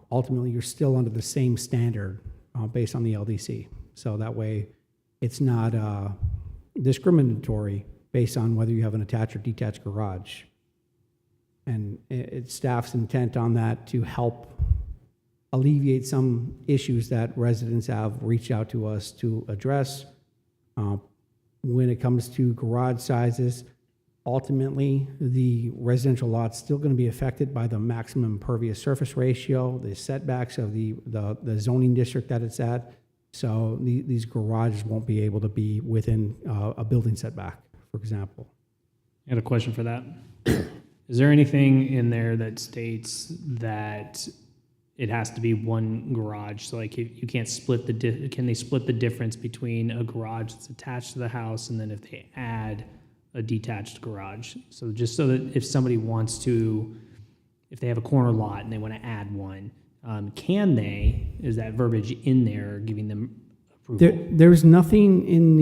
ultimately you're still under the same standard based on the LDC. So that way it's not discriminatory based on whether you have an attached or detached garage. And it's staff's intent on that to help alleviate some issues that residents have reached out to us to address. When it comes to garage sizes, ultimately, the residential lot's still going to be affected by the maximum impervious surface ratio, the setbacks of the zoning district that it's at. So these garages won't be able to be within a building setback, for example. I had a question for that. Is there anything in there that states that it has to be one garage? So like you can't split can they split the difference between a garage that's attached to the house and then if they add a detached garage? So just so that if somebody wants to, if they have a corner lot and they want to add one, can they, is that verbiage in there giving them approval? There's nothing in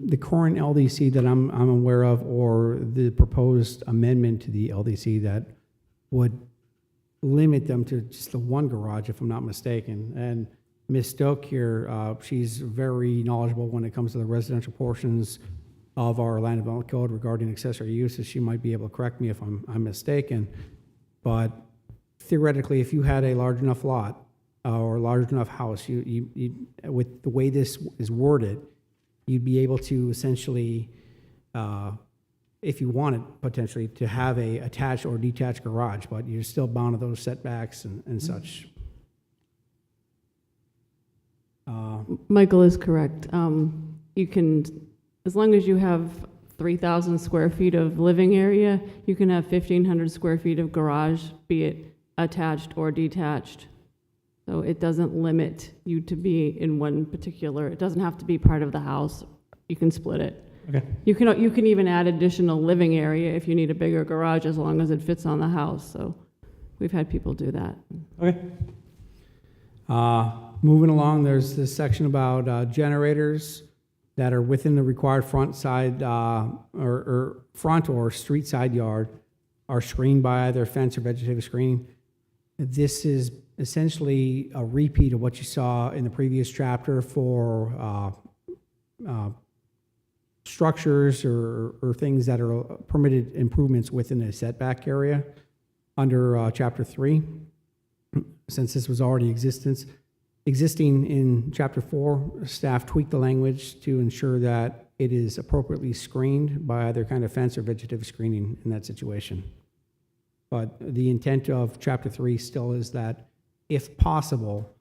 the current LDC that I'm aware of, or the proposed amendment to the LDC, that would limit them to just the one garage, if I'm not mistaken. And Ms. Stoke here, she's very knowledgeable when it comes to the residential portions of our land development code regarding accessory uses. She might be able to correct me if I'm mistaken. But theoretically, if you had a large enough lot or a large enough house, you with the way this is worded, you'd be able to essentially, if you wanted potentially, to have a attached or detached garage, but you're still bound to those setbacks and such. Michael is correct. You can, as long as you have 3,000 square feet of living area, you can have 1,500 square feet of garage, be it attached or detached. So it doesn't limit you to be in one particular, it doesn't have to be part of the house. You can split it. Okay. You can even add additional living area if you need a bigger garage, as long as it fits on the house. So we've had people do that. Okay. Moving along, there's this section about generators that are within the required front side or front or street side yard are screened by either fence or vegetative screening. This is essentially a repeat of what you saw in the previous chapter for structures or things that are permitted improvements within a setback area under Chapter 3. Since this was already existing in Chapter 4, staff tweaked the language to ensure that it is appropriately screened by either kind of fence or vegetative screening in that situation. But the intent of Chapter 3 still is that, if possible,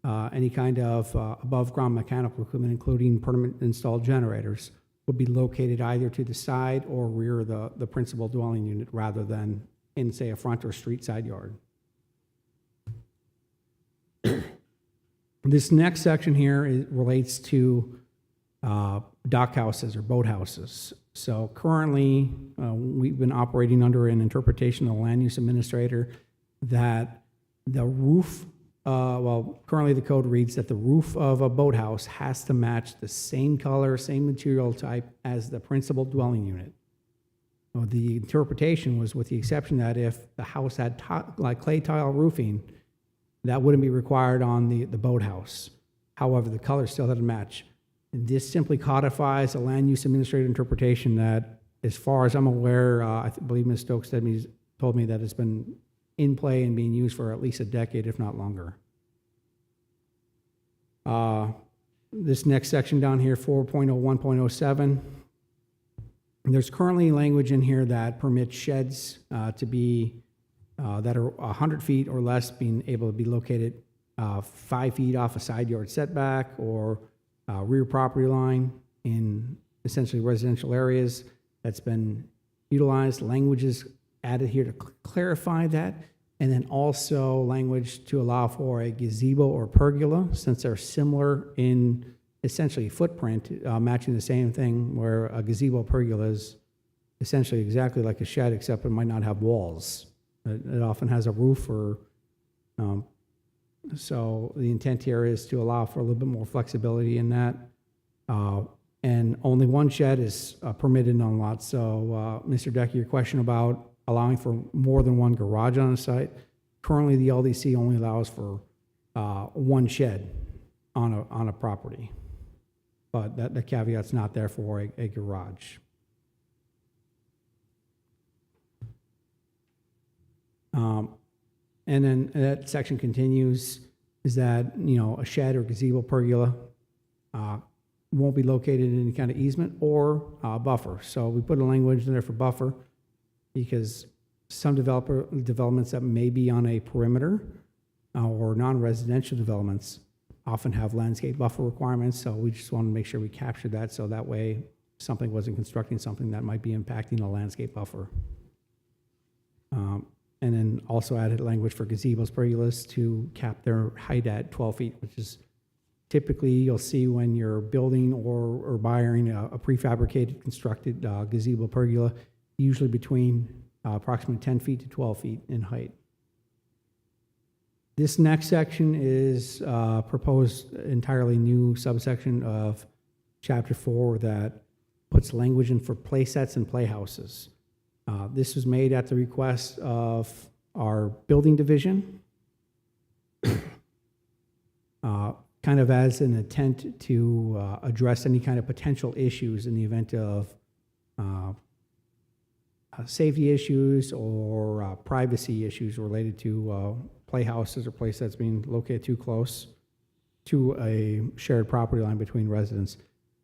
any kind of above-ground mechanical equipment, including permanent installed generators, would be located either to the side or rear of the principal dwelling unit rather than in, say, a front or street side yard. This next section here relates to dock houses or boat houses. So currently, we've been operating under an interpretation of the land use administrator that the roof, currently the code reads that the roof of a boathouse has to match the same color, same material type as the principal dwelling unit. Well, the interpretation was with the exception that if the house had like clay tile roofing, that wouldn't be required on the boathouse. Towever, the color still had to match. And this simply codifies a land use administrative interpretation that, as far as I'm aware, I believe Ms. Stokes told me that it's been in play and being used for at least a decade, if not longer. This next section down here, 4.01.07, there's currently language in here that permits sheds to be, that are 100 feet or less, being able to be located 5 feet off a side yard setback or rear property line in essentially residential areas. That's been utilized. Language is added here to clarify that, and then also language to allow for a gazebo or pergola, since they're similar in essentially footprint, matching the same thing, where a gazebo pergola is essentially exactly like a shed, except it might not have walls. It often has a roof, or so the intent here is to allow for a little bit more flexibility in that. And only one shed is permitted on lots. So, Mr. Decker, your question about allowing for more than one garage on a site, currently the LDC only allows for one shed on a property. But the caveat's not there for a garage. And then that section continues, is that, a shed or gazebo pergola won't be located in any kind of easement or buffer. So we put a language in there for buffer because some developments that may be on a perimeter or non-residential developments often have landscape buffer requirements. So we just want to make sure we capture that, so that way something wasn't constructing something that might be impacting a landscape buffer. And then also added language for gazebos, pergolas to cap their height at 12 feet, which is typically you'll see when you're building or buying a prefabricated constructed gazebo pergola, usually between approximately 10 feet to 12 feet in height. This next section is proposed entirely new subsection of Chapter 4 that puts language in for play sets and playhouses. This was made at the request of our building division, kind of as an intent to address any kind of potential issues in the event of safety issues or privacy issues related to playhouses or play sets being located too close to a shared property line between residents.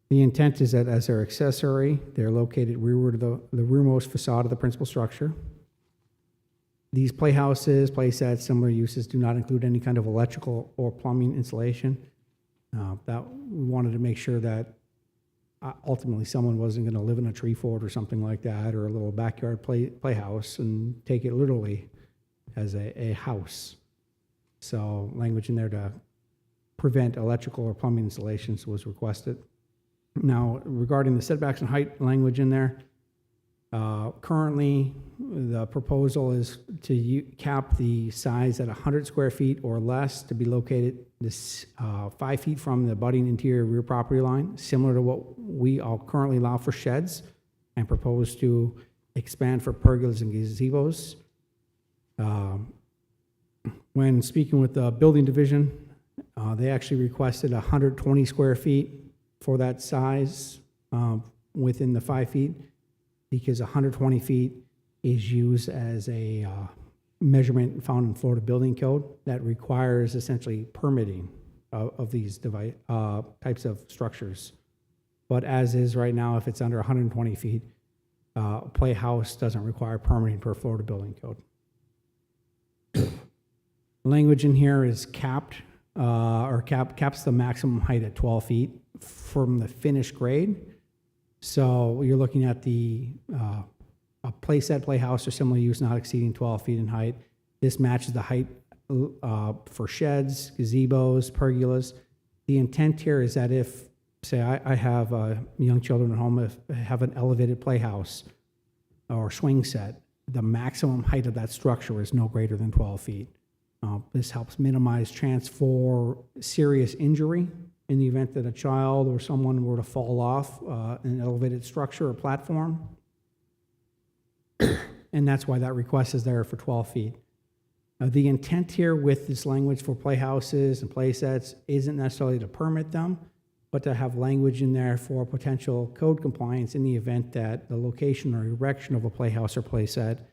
The intent is that as their accessory, they're located rearward of the rearmost facade of the principal structure. These playhouses, play sets, similar uses do not include any kind of electrical or plumbing installation. That we wanted to make sure that ultimately someone wasn't going to live in a tree fort or something like that, or a little backyard playhouse and take it literally as a house. So language in there to prevent electrical or plumbing installations was requested. Now, regarding the setbacks and height language in there, currently the proposal is to cap the size at 100 square feet or less to be located 5 feet from the abutting interior rear property line, similar to what we all currently allow for sheds, and propose to expand for pergolas and gazebos. When speaking with the building division, they actually requested 120 square feet for that size within the 5 feet, because 120 feet is used as a measurement found in Florida Building Code that requires essentially permitting of these types of structures. But as is right now, if it's under 120 feet, a playhouse doesn't require permitting per Florida Building Code. Language in here is capped, caps the maximum height at 12 feet from the finished grade. So you're looking at a playset, playhouse, or similar use not exceeding 12 feet in height. This matches the height for sheds, gazebos, pergolas. The intent here is that if say I have young children at home, if have an elevated playhouse or swing set, the maximum height of that structure is no greater than 12 feet. This helps minimize chance for serious injury in the event that a child or someone were to fall off an elevated structure or platform. And that's why that request is there for 12 feet. The intent here with this language for playhouses and play sets isn't necessarily to permit them, but to have language in there for potential code compliance in the event that the location or erection of a playhouse or play set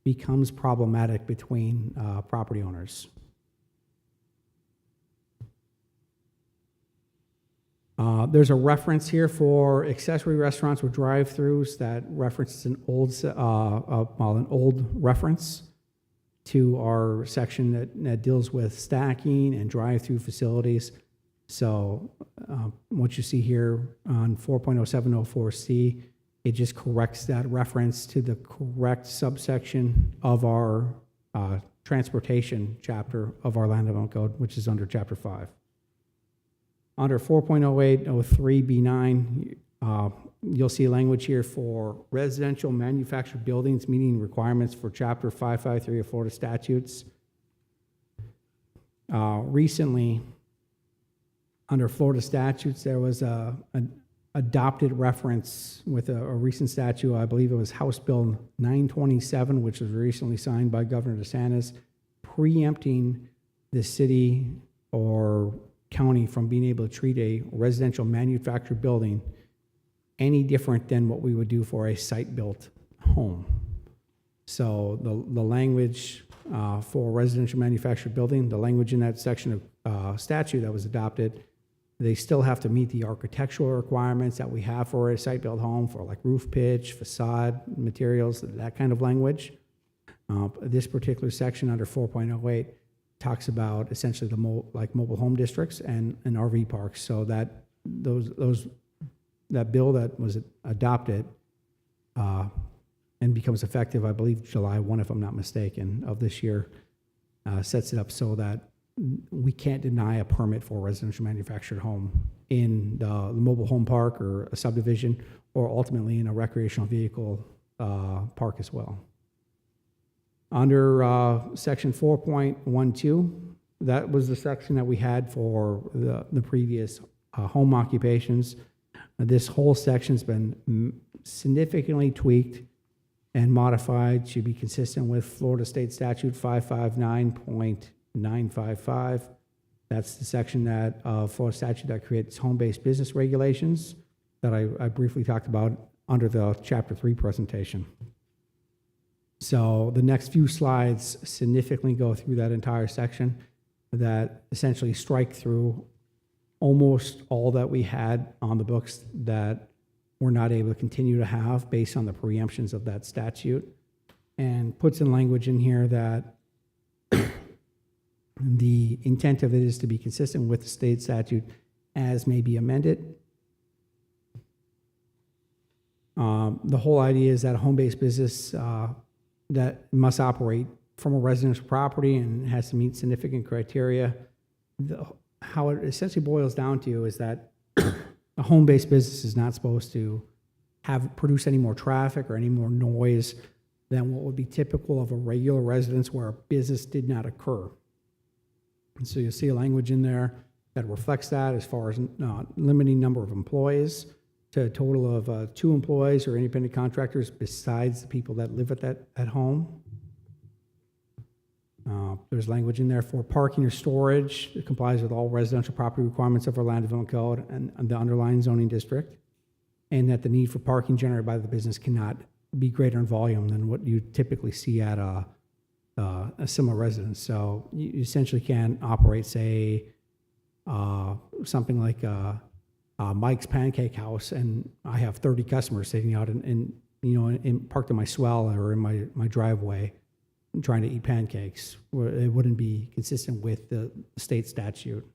becomes problematic between property owners. There's a reference here for accessory restaurants with drive-throughs that references an old reference to our section that deals with stacking and drive-through facilities. So what you see here on 4.0704C, it just corrects that reference to the correct subsection of our transportation chapter of our Land Development Code, which is under Chapter 5. Under 4.0803B9, you'll see language here for residential manufactured buildings meeting requirements for Chapter 553 of Florida statutes. Recently, under Florida statutes, there was an adopted reference with a recent statute. I believe it was House Bill 927, which was recently signed by Governor DeSantis, preempting the city or county from being able to treat a residential manufactured building any different than what we would do for a site-built home. So the language for residential manufactured building, the language in that section of statute that was adopted, they still have to meet the architectural requirements that we have for a site-built home for like roof pitch, facade materials, that kind of language. This particular section under 4.08 talks about essentially the mobile home districts and RV parks. So that bill that was adopted and becomes effective, I believe, July 1, if I'm not mistaken, of this year, sets it up so that we can't deny a permit for a residential manufactured home in the mobile home park or a subdivision, or ultimately in a recreational vehicle park as well. Under section 4.12, that was the section that we had for the previous home occupations. This whole section's been significantly tweaked and modified to be consistent with Florida State Statute 559.955. That's the section that Florida statute that creates home-based business regulations that I briefly talked about under the Chapter 3 presentation. So the next few slides significantly go through that entire section that essentially strike through almost all that we had on the books that we're not able to continue to have based on the preemptions of that statute, and puts in language in here that the intent of it is to be consistent with the state statute as may be amended. The whole idea is that a home-based business that must operate from a residential property and has to meet significant criteria. How it essentially boils down to is that a home-based business is not supposed to produce any more traffic or any more noise than what would be typical of a regular residence where a business did not occur. And so you'll see a language in there that reflects that as far as limiting number of employees to a total of 2 employees or independent contractors besides the people that live at home. There's language in there for parking or storage. It complies with all residential property requirements of our Land Development Code and the underlying zoning district, and that the need for parking generated by the business cannot be greater in volume than what you typically see at a similar residence. So you essentially can operate, say, something like Mike's Pancake House, and I have 30 customers sitting out in parked in my swell or in my driveway trying to eat pancakes. It wouldn't be consistent with the state statute.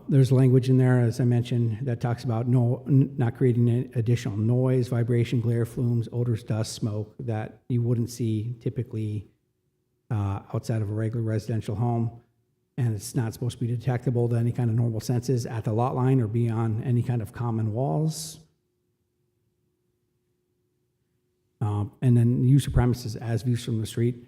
There's language in there, as I mentioned, that talks about not creating any additional noise, vibration, glare, flumes, odors, dust, smoke that you wouldn't see typically outside of a regular residential home. and it's not supposed to be detectable to any kind of normal senses at the lot line or beyond any kind of common walls. And then use of premises as views from the street.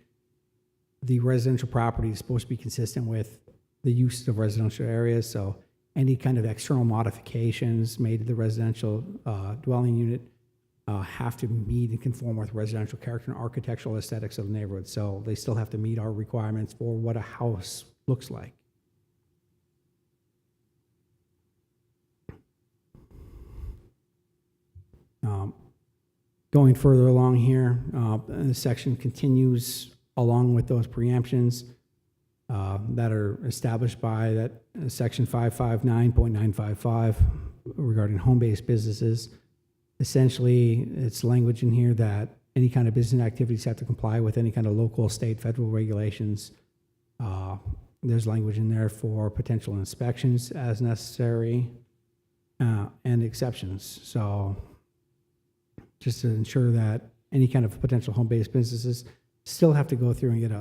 The residential property is supposed to be consistent with the use of residential areas, so any kind of external modifications made to the residential dwelling unit have to meet and conform with residential character and architectural aesthetics of the neighborhood. So they still have to meet our requirements for what a house looks like. Going further along here, the section continues along with those preemptions that are established by that section 559.955 regarding home-based businesses. Essentially, it's language in here that any kind of business activities have to comply with any kind of local, state, federal regulations. There's language in there for potential inspections as necessary and exceptions. So just to ensure that any kind of potential home-based businesses still have to go through and get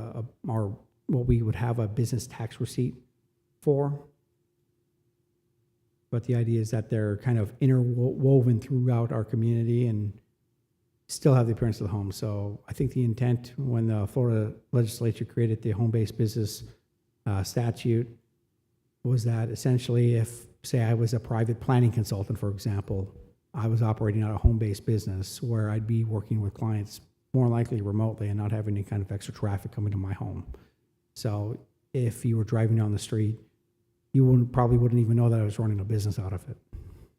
our what we would have a business tax receipt for. But the idea is that they're kind of interwoven throughout our community and still have the appearance of the home. So I think the intent when the Florida legislature created the home-based business statute was that essentially if, say, I was a private planning consultant, for example, I was operating out a home-based business where I'd be working with clients more likely remotely and not having any kind of extra traffic coming to my home. So if you were driving down the street, you probably wouldn't even know that I was running a business out of it.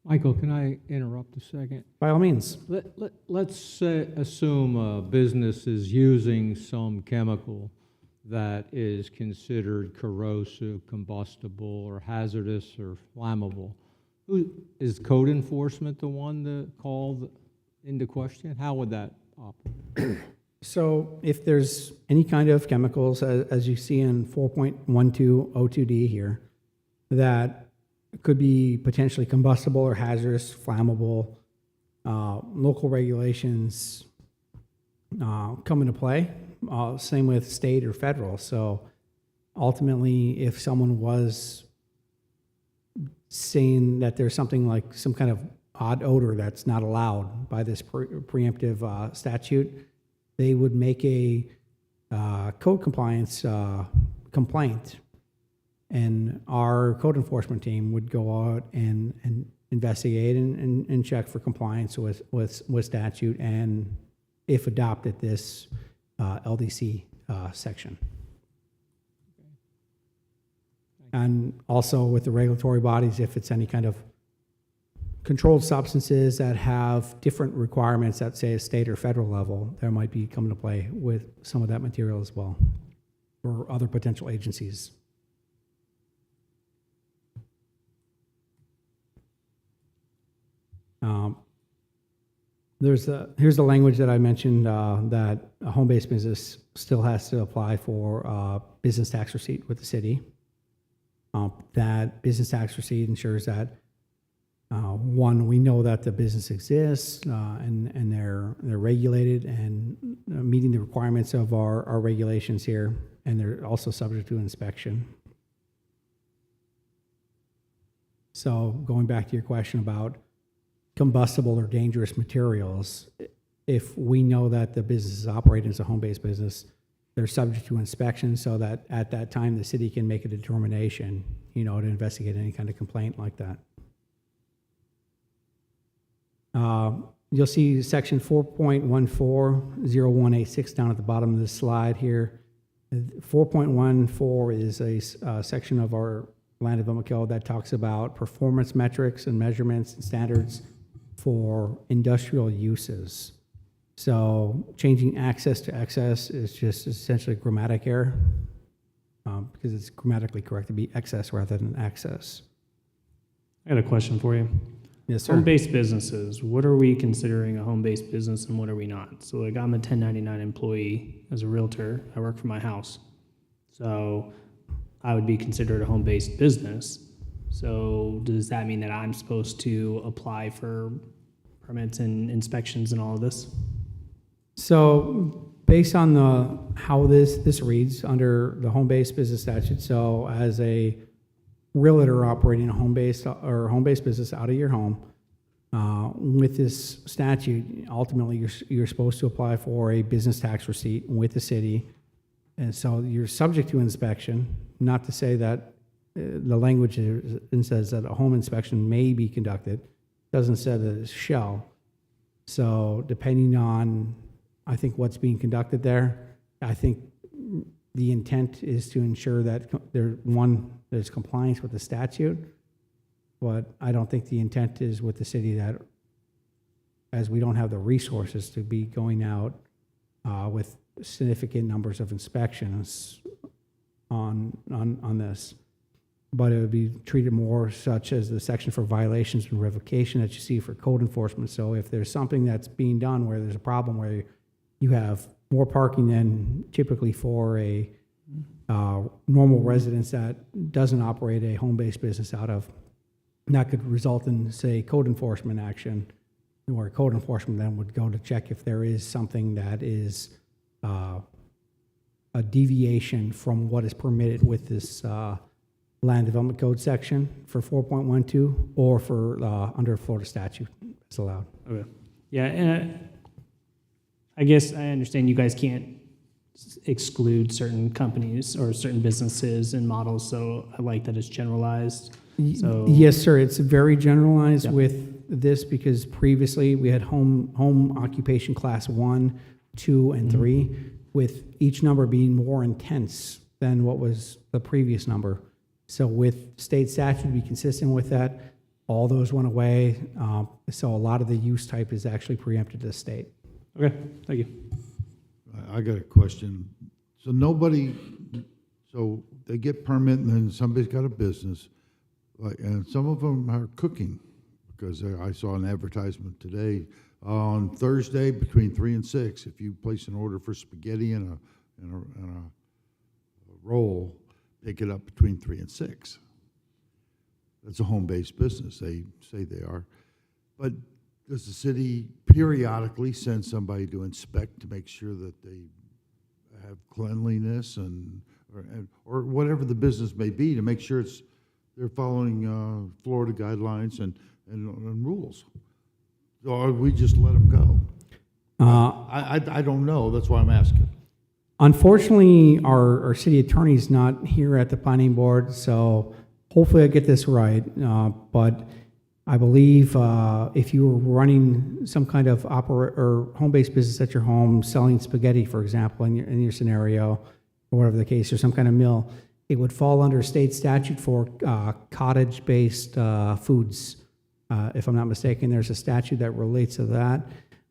Michael, can I interrupt a second? By all means. Let's assume a business is using some chemical that is considered corrosive, combustible, or hazardous or flammable. Is code enforcement the one to call into question? How would that operate? So if there's any kind of chemicals, as you see in 4.1202D here, that could be potentially combustible or hazardous, flammable, local regulations come into play. Same with state or federal. So ultimately, if someone was saying that there's something like some kind of odd odor that's not allowed by this preemptive statute, they would make a code compliance complaint, and our code enforcement team would go out and investigate and check for compliance with statute, and if adopted, this LDC section. And also with the regulatory bodies, if it's any kind of controlled substances that have different requirements at, say, a state or federal level, there might be coming to play with some of that material as well, or other potential agencies. Here's the language that I mentioned that a home-based business still has to apply for business tax receipt with the city. That business tax receipt ensures that one, we know that the business exists and they're regulated and meeting the requirements of our regulations here, and they're also subject to inspection. So going back to your question about combustible or dangerous materials, if we know that the business is operating as a home-based business, they're subject to inspection so that at that time the city can make a determination, to investigate any kind of complaint like that. You'll see section 4.140186 down at the bottom of this slide here. 4.14 is a section of our land development code that talks about performance metrics and measurements and standards for industrial uses. So changing access to excess is just essentially a grammatic error because it's grammatically correct to be excess rather than access. I got a question for you. Yes, sir. Home-based businesses, what are we considering a home-based business and what are we not? So like I'm a 1099 employee as a realtor. I work for my house. So I would be considered a home-based business. So does that mean that I'm supposed to apply for permits and inspections and all of this? So based on how this reads under the home-based business statute, so as a realtor operating a home-based business out of your home, with this statute, ultimately, you're supposed to apply for a business tax receipt with the city. And so you're subject to inspection, not to say that the language says that a home inspection may be conducted, doesn't say that it shall. So depending on, I think, what's being conducted there, I think the intent is to ensure that there's compliance with the statute, but I don't think the intent is with the city that, as we don't have the resources to be going out with significant numbers of inspections on this. But it would be treated more such as the section for violations and revocation that you see for code enforcement. So if there's something that's being done where there's a problem where you have more parking than typically for a normal residence that doesn't operate a home-based business out of, that could result in, say, code enforcement action, where code enforcement then would go to check if there is something that is a deviation from what is permitted with this land development code section for 4.12 or for under Florida statute is allowed. Okay. Yeah, and I guess I understand you guys can't exclude certain companies or certain businesses and models, so I like that it's generalized. So Yes, sir. It's very generalized Yeah. with this because previously we had home occupation class 1, 2, and 3, with each number being more intense than what was the previous number. So with state statute to be consistent with that, all those went away. So a lot of the use type is actually preempted to the state. Okay, thank you. I got a question. So so they get permit and then somebody's got a business, and some of them are cooking, because I saw an advertisement today, on Thursday between 3 and 6, if you place an order for spaghetti and a roll, pick it up between 3 and 6. That's a home-based business, they say they are. But does the city periodically send somebody to inspect to make sure that they have cleanliness or whatever the business may be, to make sure they're following Florida guidelines and rules? Or we just let them go? I don't know, that's why I'm asking. Unfortunately, our city attorney's not here at the planning board, so hopefully I get this right. But I believe if you were running some kind of home-based business at your home, selling spaghetti, for example, in your scenario, or whatever the case, or some kind of mill, it would fall under state statute for cottage-based foods. If I'm not mistaken, there's a statute that relates to that.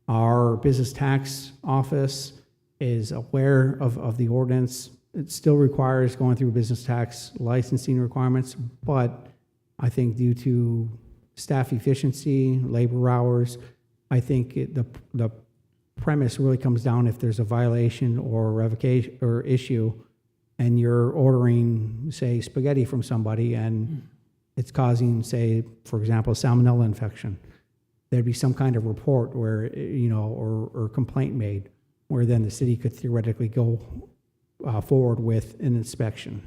Our business tax office is aware of the ordinance. It still requires going through business tax licensing requirements, but I think due to staff efficiency, labor hours, I think the premise really comes down if there's a violation or revocation or issue, and you're ordering, say, spaghetti from somebody and it's causing, say, for example, a salmonella infection. There'd be some kind of report where, or complaint made, where then the city could theoretically go forward with an inspection.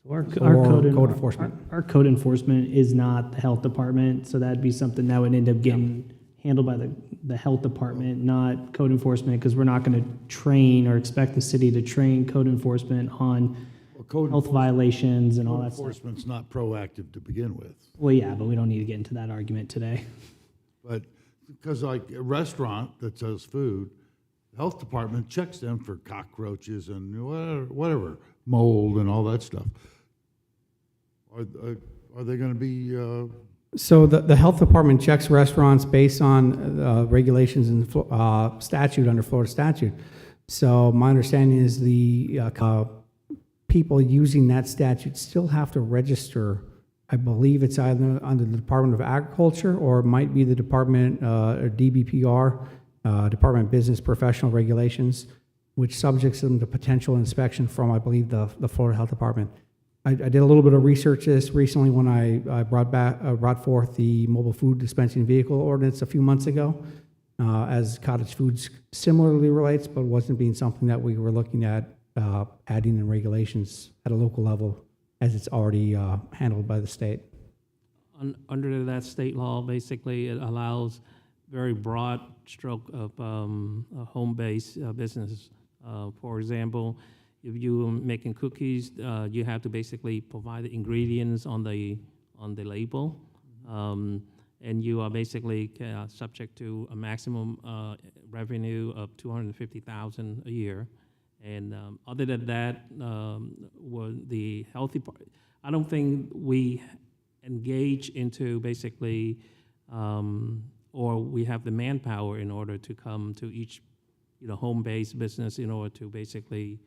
Our Code enforcement. Our code enforcement is not the health department, so that'd be something that would end up getting handled by the health department, not code enforcement, because we're not going to train or expect the city to train code enforcement on health violations and all that stuff. Enforcement's not proactive to begin with. Well, yeah, but we don't need to get into that argument today. But because like a restaurant that sells food, the health department checks them for cockroaches and whatever, mold and all that stuff. Are they going to be? So the health department checks restaurants based on regulations and statute under Florida statute. So my understanding is the people using that statute still have to register. I believe it's either under the Department of Agriculture or it might be the Department or DBPR, Department of Business Professional Regulations, which subjects them to potential inspection from, I believe, the Florida Health Department. I did a little bit of research this recently when I brought forth the mobile food dispensing vehicle ordinance a few months ago, as cottage foods similarly relates, but wasn't being something that we were looking at adding in regulations at a local level, as it's already handled by the state. Under that state law, basically, it allows very broad stroke of home-based business. For example, if you're making cookies, you have to basically provide the ingredients on the label, and you are basically subject to a maximum revenue of $250,000 a year. And other than that, the healthy part, I don't think we engage into basically, or we have the manpower in order to come to each, home-based business in order to basically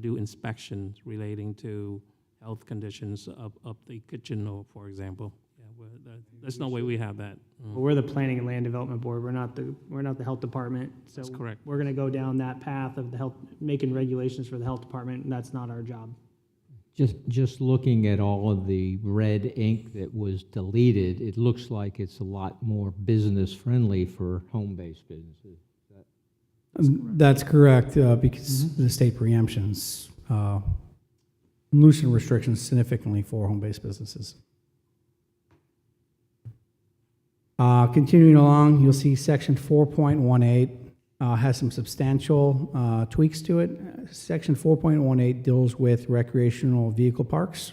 do inspections relating to health conditions of the kitchen, or for example. Yeah, there's no way we have that. But we're the Planning and Land Development Board. We're not the Health Department. So That's correct. we're going to go down that path of the health, making regulations for the Health Department, and that's not our job. Just looking at all of the red ink that was deleted, it looks like it's a lot more business-friendly for home-based businesses. That's correct, because the state preemptions loosen restrictions significantly for home-based businesses. Continuing along, you'll see section 4.18 has some substantial tweaks to it. Section 4.18 deals with recreational vehicle parks.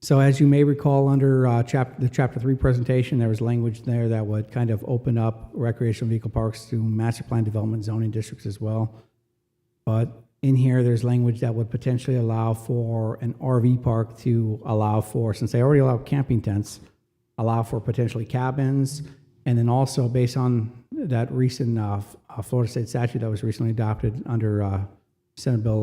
So as you may recall, under the Chapter 3 presentation, there was language there that would kind of open up recreational vehicle parks to master plan development zoning districts as well. But in here, there's language that would potentially allow for an RV park to allow for, since they already allow camping tents, allow for potentially cabins, and then also based on that recent Florida state statute that was recently adopted under Senate Bill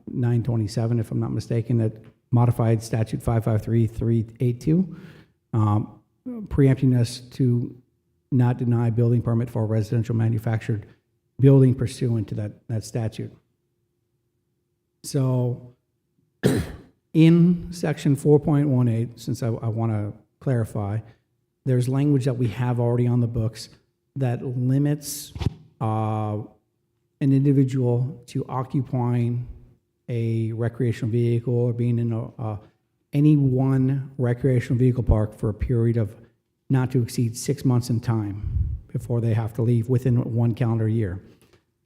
927, if I'm not mistaken, that modified statute 553382, preempting us to not deny building permit for a residential manufactured building pursuant to that statute. So in section 4.18, since I want to clarify, there's language that we have already on the books that limits an individual to occupying a recreational vehicle or being in any one recreational vehicle park for a period of not to exceed 6 months in time before they have to leave within 1 calendar year.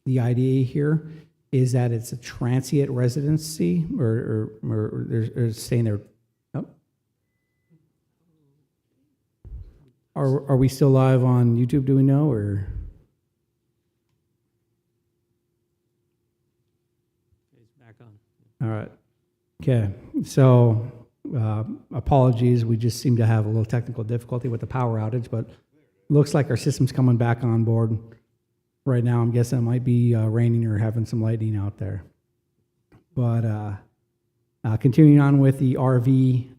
The idea here is that it's a transient residency, or they're staying there. Oh. Are we still live on YouTube? Do we know, or? It's back on. All right. Okay. So apologies. We just seem to have a little technical difficulty with the power outage, but looks like our system's coming back on board. Right now, I'm guessing it might be raining or having some lightning out there. But continuing on with the RV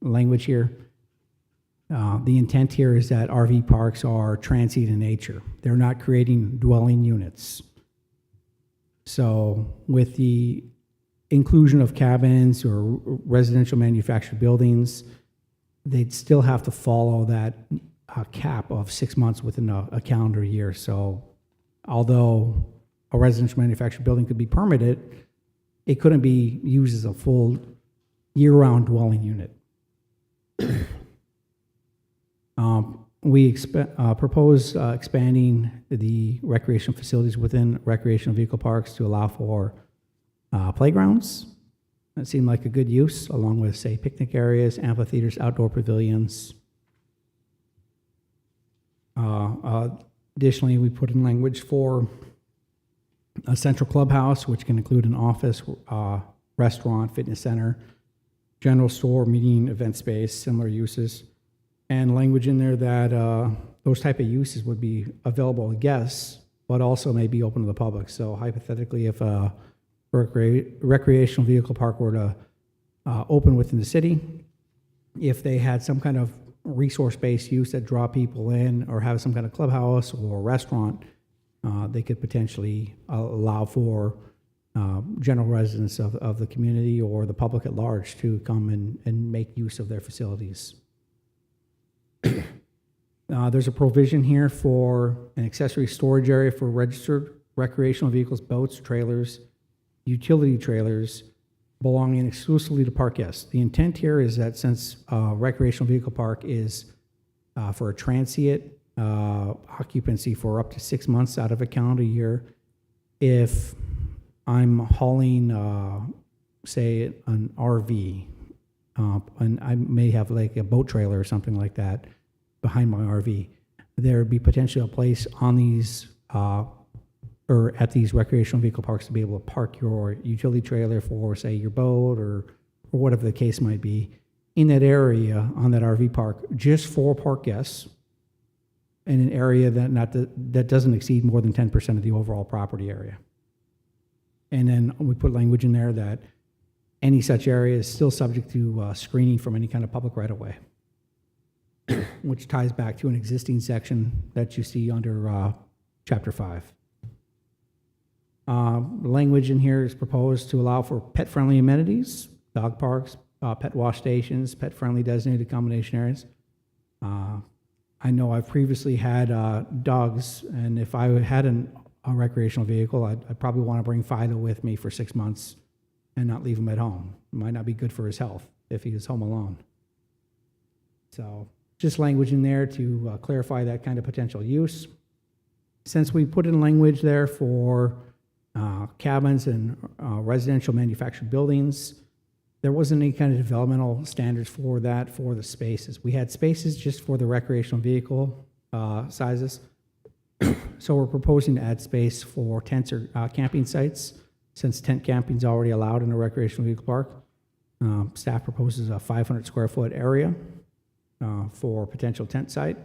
language here, the intent here is that RV parks are transient in nature. They're not creating dwelling units. So with the inclusion of cabins or residential manufactured buildings, they'd still have to follow that cap of 6 months within a calendar year. So although a residential manufactured building could be permitted, it couldn't be used as a full year-round dwelling unit. We propose expanding the recreational facilities within recreational vehicle parks to allow for playgrounds. That seemed like a good use, along with, say, picnic areas, amphitheaters, outdoor pavilions. Additionally, we put in language for a central clubhouse, which can include an office, restaurant, fitness center, general store, meeting, event space, similar uses, and language in there that those type of uses would be available to guests, but also may be open to the public. So hypothetically, if a recreational vehicle park were to open within the city, if they had some kind of resource-based use that draw people in, or have some kind of clubhouse or restaurant, they could potentially allow for general residents of the community or the public at large to come and make use of their facilities. There's a provision here for an accessory storage area for registered recreational vehicles, boats, trailers, utility trailers belonging exclusively to park guests. The intent here is that since recreational vehicle park is for a transient occupancy for up to 6 months out of a calendar year, if I'm hauling, say, an RV, and I may have like a boat trailer or something like that behind my RV, there would be potentially a place on these or at these recreational vehicle parks to be able to park your utility trailer for, say, your boat or whatever the case might be in that area on that RV park, just for park guests, in an area that doesn't exceed more than 10% of the overall property area. And then we put language in there that any such area is still subject to screening from any kind of public right-of-way, which ties back to an existing section that you see under Chapter 5. Language in here is proposed to allow for pet-friendly amenities, dog parks, pet wash stations, pet-friendly designated combination areas. I know I've previously had dogs, and if I had a recreational vehicle, I'd probably want to bring Fido with me for 6 months and not leave him at home. It might not be good for his health if he is home alone. So just language in there to clarify that kind of potential use. Since we put in language there for cabins and residential manufactured buildings, there wasn't any kind of developmental standards for that for the spaces. We had spaces just for the recreational vehicle sizes. So we're proposing to add space for tents or camping sites, since tent camping is already allowed in a recreational vehicle park. Staff proposes a 500 square foot area for potential tent site,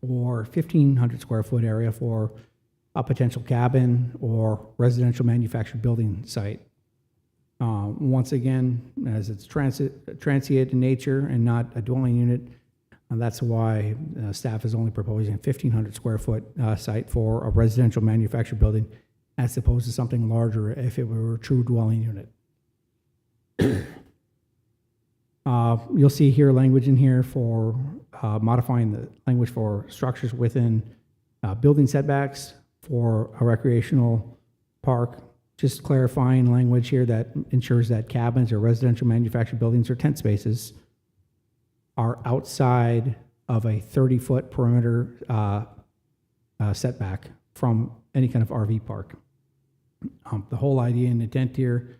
or 1,500 square foot area for a potential cabin or residential manufactured building site. Once again, as it's transient in nature and not a dwelling unit, that's why staff is only proposing a 1,500 square foot site for a residential manufactured building, as opposed to something larger if it were a true dwelling unit. You'll see here language in here for modifying the language for structures within building setbacks for a recreational park. Just clarifying language here that ensures that cabins or residential manufactured buildings or tent spaces are outside of a 30-foot perimeter setback from any kind of RV park. The whole idea and intent here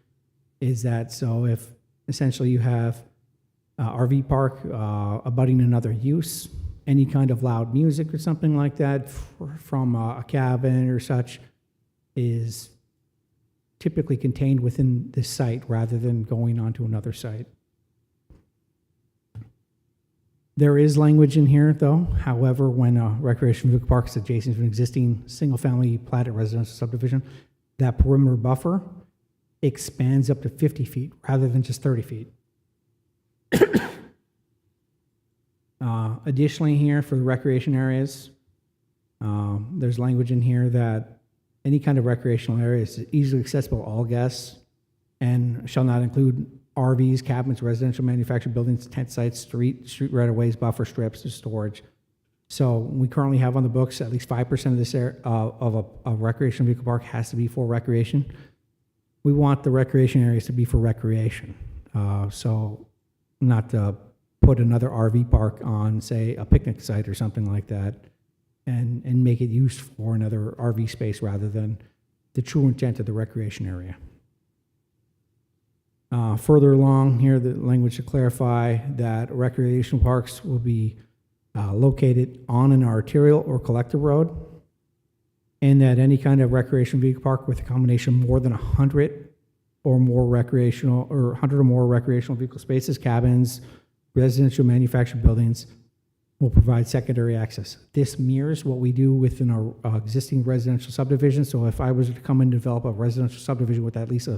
is that so if essentially you have RV park abutting another use, any kind of loud music or something like that from a cabin or such is typically contained within this site rather than going onto another site. There is language in here, though. However, when a recreational vehicle park is adjacent to an existing single-family platted residential subdivision, that perimeter buffer expands up to 50 feet rather than just 30 feet. Additionally here for the recreation areas, there's language in here that any kind of recreational area is easily accessible to all guests and shall not include RVs, cabins, residential manufactured buildings, tent sites, street right-of-ways, buffer strips, or storage. So we currently have on the books at least 5% of this area of a recreational vehicle park has to be for recreation. We want the recreation areas to be for recreation. So not to put another RV park on, say, a picnic site or something like that, and make it used for another RV space rather than the true intent of the recreation area. Further along here, the language to clarify that recreational parks will be located on an arterial or collector road, and that any kind of recreational vehicle park with a combination more than 100 or more recreational vehicle spaces, cabins, residential manufactured buildings will provide secondary access. This mirrors what we do within our existing residential subdivision. So if I was to come and develop a residential subdivision with at least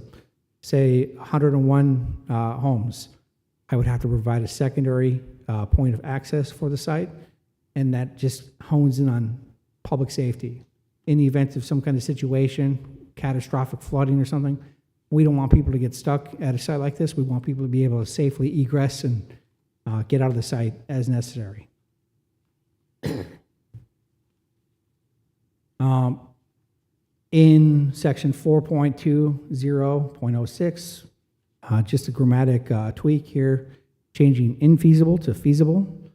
say 101 homes, I would have to provide a secondary point of access for the site, and that just hones in on public safety. In the event of some kind of situation, catastrophic flooding or something, we don't want people to get stuck at a site like this. We want people to be able to safely egress and get out of the site as necessary. In section 4.20.06, just a grammatic tweak here, changing infeasible to feasible,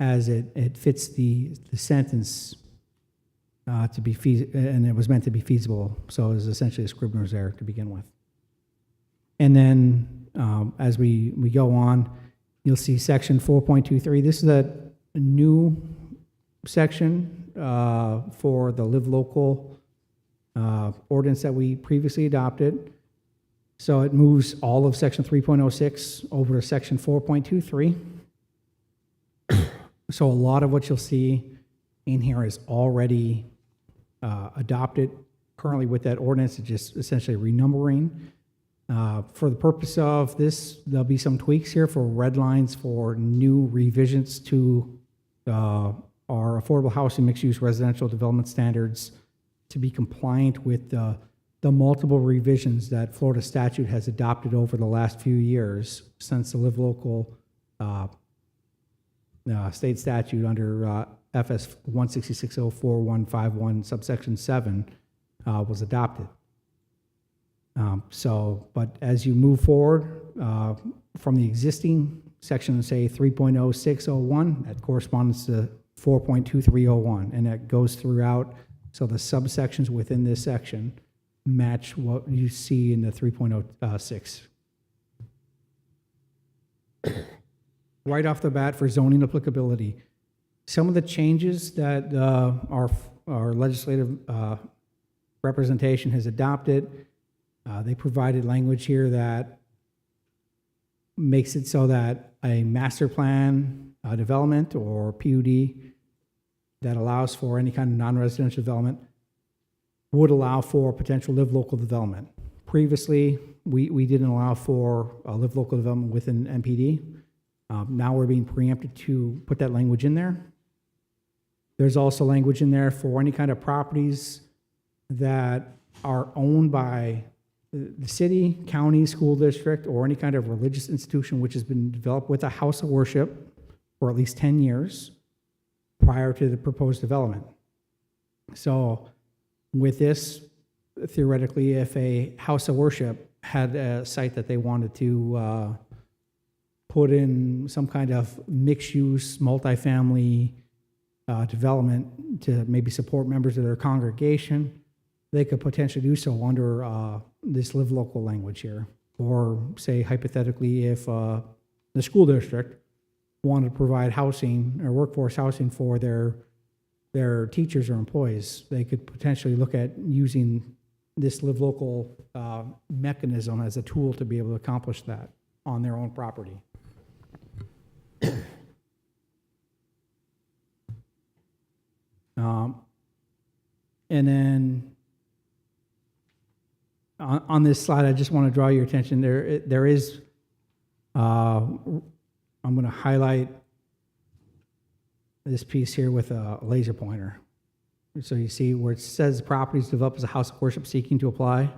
as it fits the sentence to be and it was meant to be feasible, so it was essentially a Scribner's error to begin with. And then as we go on, you'll see section 4.23. This is a new section for the Live Local ordinance that we previously adopted. So it moves all of section 3.06 over to section 4.23. So a lot of what you'll see in here is already adopted currently with that ordinance. It's just essentially renumbering. For the purpose of this, there'll be some tweaks here for red lines for new revisions to our affordable housing mixed-use residential development standards to be compliant with the multiple revisions that Florida statute has adopted over the last few years since the Live Local state statute under FS 16604.151 subsection 7 was adopted. But as you move forward from the existing section, say 3.0601, that corresponds to 4.2301, and that goes throughout. So the subsections within this section match what you see in the 3.06. Right off the bat for zoning applicability, some of the changes that our legislative representation has adopted, they provided language here that makes it so that a master plan development or PUD that allows for any kind of non-residential development would allow for potential live local development. Previously, we didn't allow for live local development within MPD. Now we're being preempted to put that language in there. There's also language in there for any kind of properties that are owned by the city, county, school district, or any kind of religious institution which has been developed with a house of worship for at least 10 years prior to the proposed development. So with this, theoretically, if a house of worship had a site that they wanted to put in some kind of mixed-use, multifamily development to maybe support members of their congregation, they could potentially do so under this live local language here. Or say, hypothetically, if the school district wanted to provide housing or workforce housing for their teachers or employees, they could potentially look at using this live local mechanism as a tool to be able to accomplish that on their own property. And then on this slide, I just want to draw your attention. There is, I'm going to highlight this piece here with a laser pointer. So you see where it says properties developed as a house of worship seeking to apply.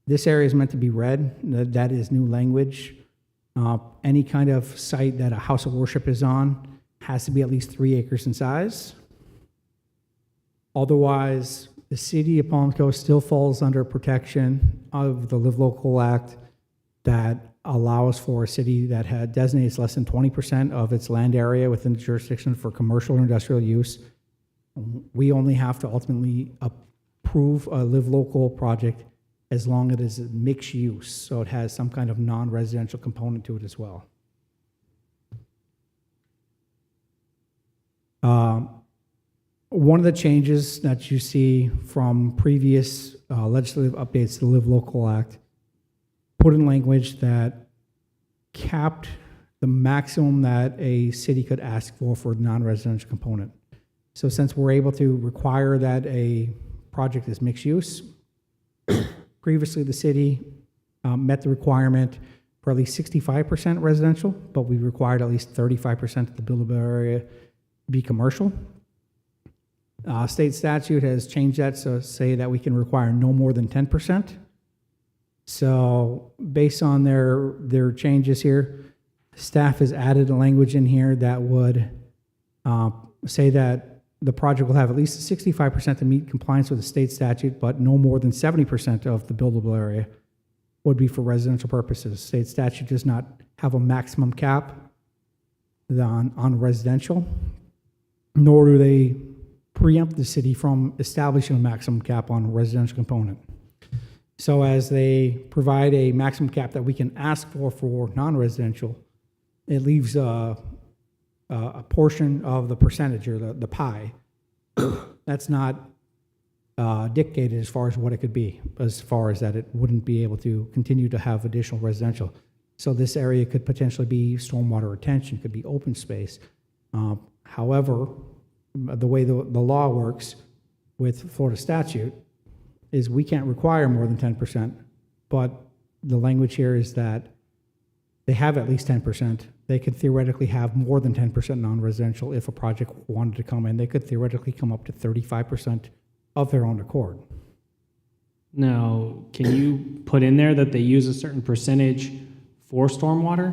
This area is meant to be red. That is new language. Any kind of site that a house of worship is on has to be at least 3 acres in size. Otherwise, the city of Palm Coast still falls under protection of the Live Local Act that allows for a city that designates less than 20% of its land area within the jurisdiction for commercial or industrial use. We only have to ultimately approve a Live Local project as long as it is mixed use, so it has some kind of non-residential component to it as well. One of the changes that you see from previous legislative updates to the Live Local Act put in language that capped the maximum that a city could ask for the non-residential component. So since we're able to require that a project is mixed use, previously the city met the requirement for at least 65% residential, but we required at least 35% of the buildable area be commercial. State statute has changed that to say that we can require no more than 10%. So based on their changes here, staff has added a language in here that would say that the project will have at least 65% to meet compliance with the state statute, but no more than 70% of the buildable area would be for residential purposes. State statute does not have a maximum cap on residential, nor do they preempt the city from establishing a maximum cap on a residential component. So as they provide a maximum cap that we can ask for non-residential, it leaves a portion of the percentage or the pie that's not dictated as far as what it could be, as far as that it wouldn't be able to continue to have additional residential. So this area could potentially be stormwater retention, could be open space. However, the way the law works with Florida statute is we can't require more than 10%, but the language here is that they have at least 10%. They could theoretically have more than 10% non-residential if a project wanted to come in. They could theoretically come up to 35% of their own accord. Now, can you put in there that they use a certain percentage for stormwater?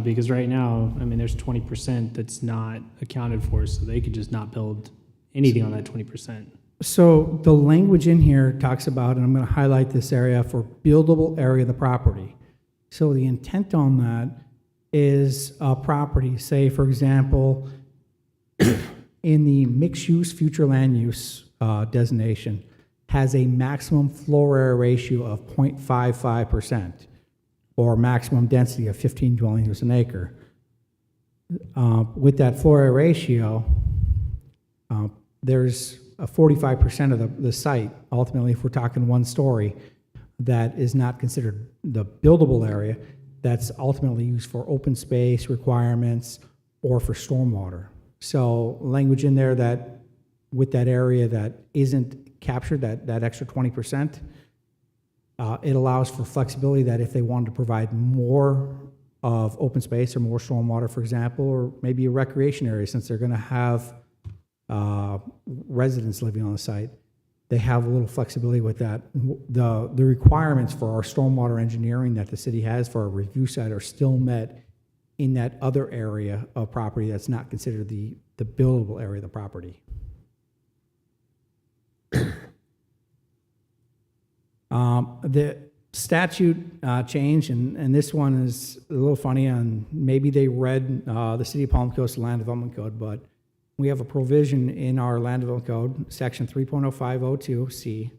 Because right now, I mean, there's 20% that's not accounted for, so they could just not build anything on that 20%. So the language in here talks about, and I'm going to highlight this area for buildable area of the property. So the intent on that is a property, say, for example, in the mixed-use future land use designation, has a maximum floor area ratio of 0.55%, or maximum density of 15 dwelling units an acre. With that floor area ratio, there's a 45% of the site, ultimately, if we're talking one story, that is not considered the buildable area, that's ultimately used for open space requirements or for stormwater. So language in there that with that area that isn't captured, that extra 20%, it allows for flexibility that if they wanted to provide more of open space or more stormwater, for example, or maybe a recreation area, since they're going to have residents living on the site, they have a little flexibility with that. The requirements for our stormwater engineering that the city has for our review site are still met in that other area of property that's not considered the buildable area of the property. The statute change, and this one is a little funny, and maybe they read the City of Palm Coast Land Development Code, but we have a provision in our Land Development Code, Section 3.0502C,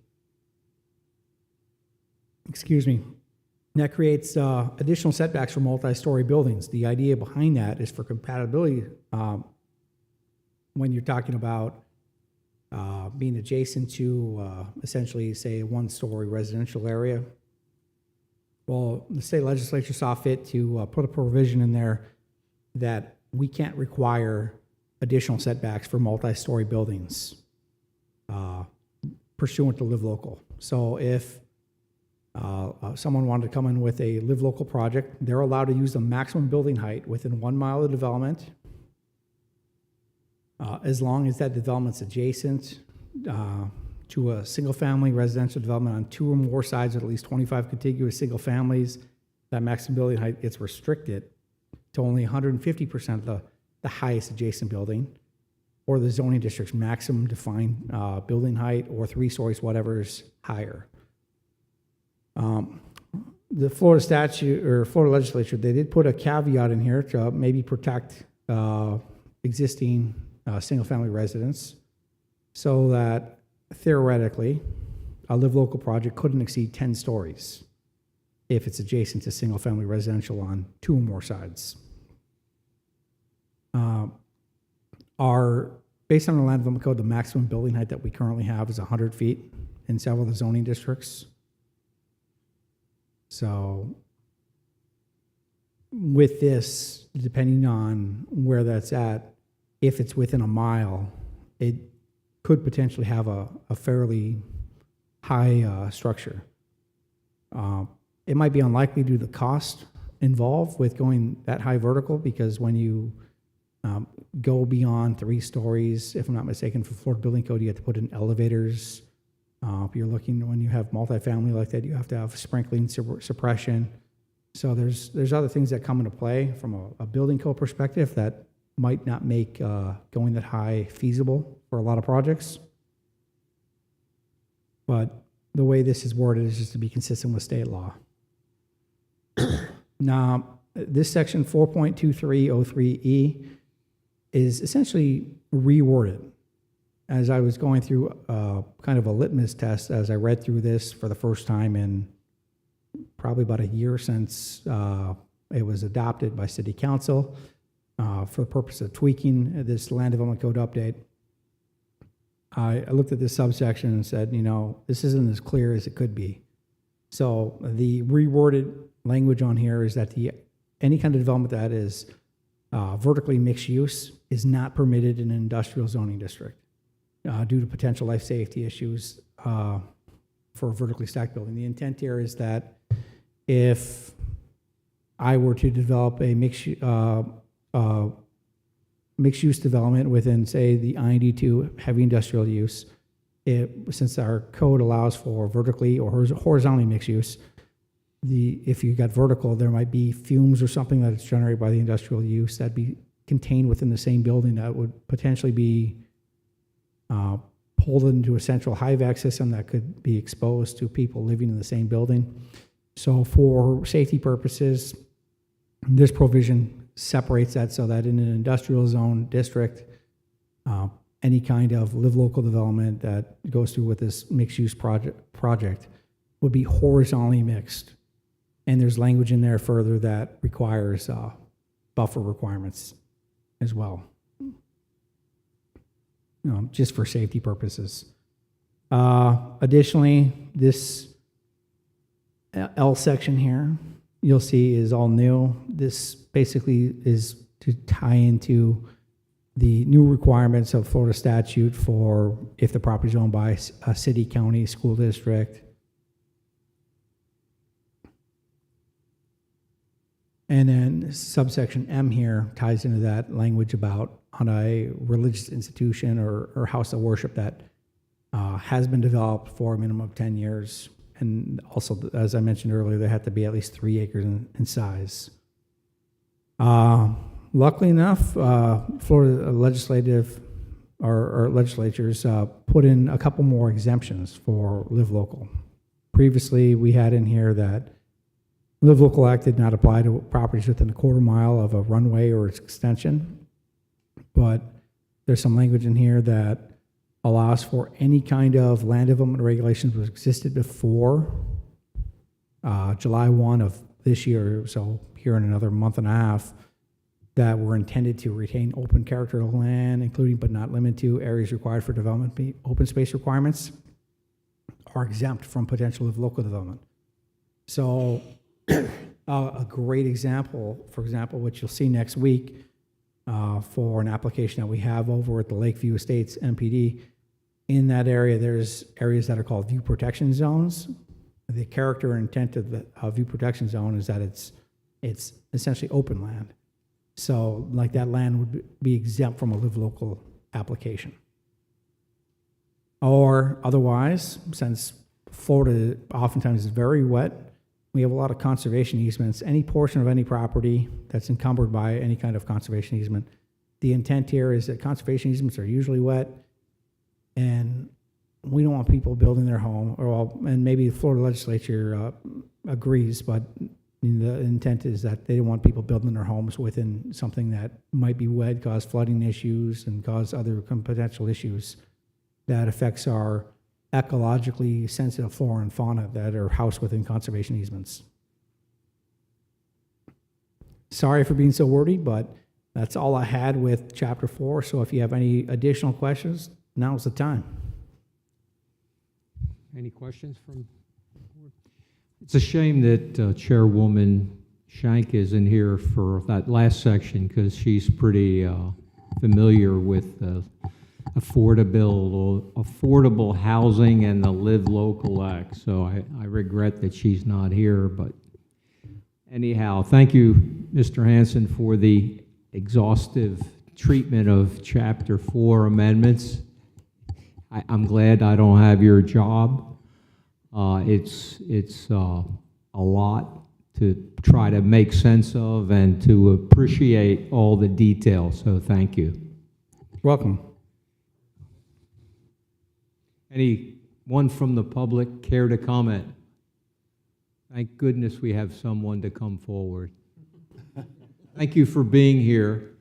that creates additional setbacks for multi-story buildings. The idea behind that is for compatibility when you're talking about being adjacent to essentially, say, a one-story residential area. Well, the state legislature saw fit to put a provision in there that we can't require additional setbacks for multi-story buildings pursuant to Live Local. So if someone wanted to come in with a Live Local project, they're allowed to use the maximum building height within 1 mile of development, as long as that development's adjacent to a single-family residential development on 2 or more sides with at least 25 contiguous single families. That maximum building height gets restricted to only 150% of the highest adjacent building, or the zoning district's maximum defined building height, or 3 stories, whatever is higher. The Florida statute, or Florida legislature, they did put a caveat in here to maybe protect existing single-family residents, so that theoretically, a Live Local project couldn't exceed 10 stories if it's adjacent to single-family residential on 2 or more sides. Based on the Land Development Code, the maximum building height that we currently have is 100 feet in several of the zoning districts. So with this, depending on where that's at, if it's within a mile, it could potentially have a fairly high structure. It might be unlikely due to the cost involved with going that high vertical, because when you go beyond 3 stories, if I'm not mistaken, for Florida Building Code, you have to put in elevators. If you're looking, when you have multifamily like that, you have to have sprinkling suppression. So there's other things that come into play from a building code perspective that might not make going that high feasible for a lot of projects. But the way this is worded is just to be consistent with state law. Now, this section 4.2303E is essentially reworded. As I was going through kind of a litmus test as I read through this for the first time in probably about a year since it was adopted by City Council for the purpose of tweaking this Land Development Code update, I looked at this subsection and said, you know, this isn't as clear as it could be. So the reworded language on here is that any kind of development that is vertically mixed use is not permitted in an industrial zoning district due to potential life safety issues for a vertically stacked building. The intent here is that if I were to develop a mixed-use development within, say, the IND2 heavy industrial use, since our code allows for vertically or horizontally mixed use, if you got vertical, there might be fumes or something that is generated by the industrial use that'd be contained within the same building that would potentially be pulled into a central HVAC system that could be exposed to people living in the same building. So for safety purposes, this provision separates that so that in an industrial zone district, any kind of live local development that goes through with this mixed use project would be horizontally mixed. And there's language in there further that requires buffer requirements as well, just for safety purposes. Additionally, this L section here, you'll see is all new. This basically is to tie into the new requirements of Florida statute for if the property is owned by a city, county, school district. And then subsection M here ties into that language about on a religious institution or house of worship that has been developed for a minimum of 10 years. And also, as I mentioned earlier, they have to be at least 3 acres in size. Luckily enough, Florida legislatures put in a couple more exemptions for Live Local. Previously, we had in here that Live Local Act did not apply to properties within a quarter mile of a runway or its extension, but there's some language in here that allows for any kind of land development regulations that existed before July 1 of this year, so here in another month and a half, that were intended to retain open character of land, including but not limited to areas required for development. Open space requirements are exempt from potential of local development. So a great example, for example, which you'll see next week for an application that we have over at the Lakeview Estates MPD. In that area, there's areas that are called view protection zones. The character and intent of the view protection zone is that it's essentially open land. So like that land would be exempt from a Live Local application. Or otherwise, since Florida oftentimes is very wet, we have a lot of conservation easements. Any portion of any property that's encumbered by any kind of conservation easement, the intent here is that conservation easements are usually wet, and we don't want people building their home, and maybe the Florida legislature agrees, but the intent is that they don't want people building their homes within something that might be wet, cause flooding issues, and cause other potential issues that affects our ecologically sensitive flora and fauna that are housed within conservation easements. Sorry for being so wordy, but that's all I had with Chapter 4. So if you have any additional questions, now's the time. Any questions from the board? It's a shame that Chairwoman Shank isn't here for that last section because she's pretty familiar with affordable housing and the Live Local Act. So I regret that she's not here, but anyhow, thank you, Mr. Hanson, for the exhaustive treatment of Chapter 4 amendments. I'm glad I don't have your job. It's a lot to try to make sense of and to appreciate all the details, so thank you. Welcome. Anyone from the public care to comment? Thank goodness we have someone to come forward. Thank you for being here,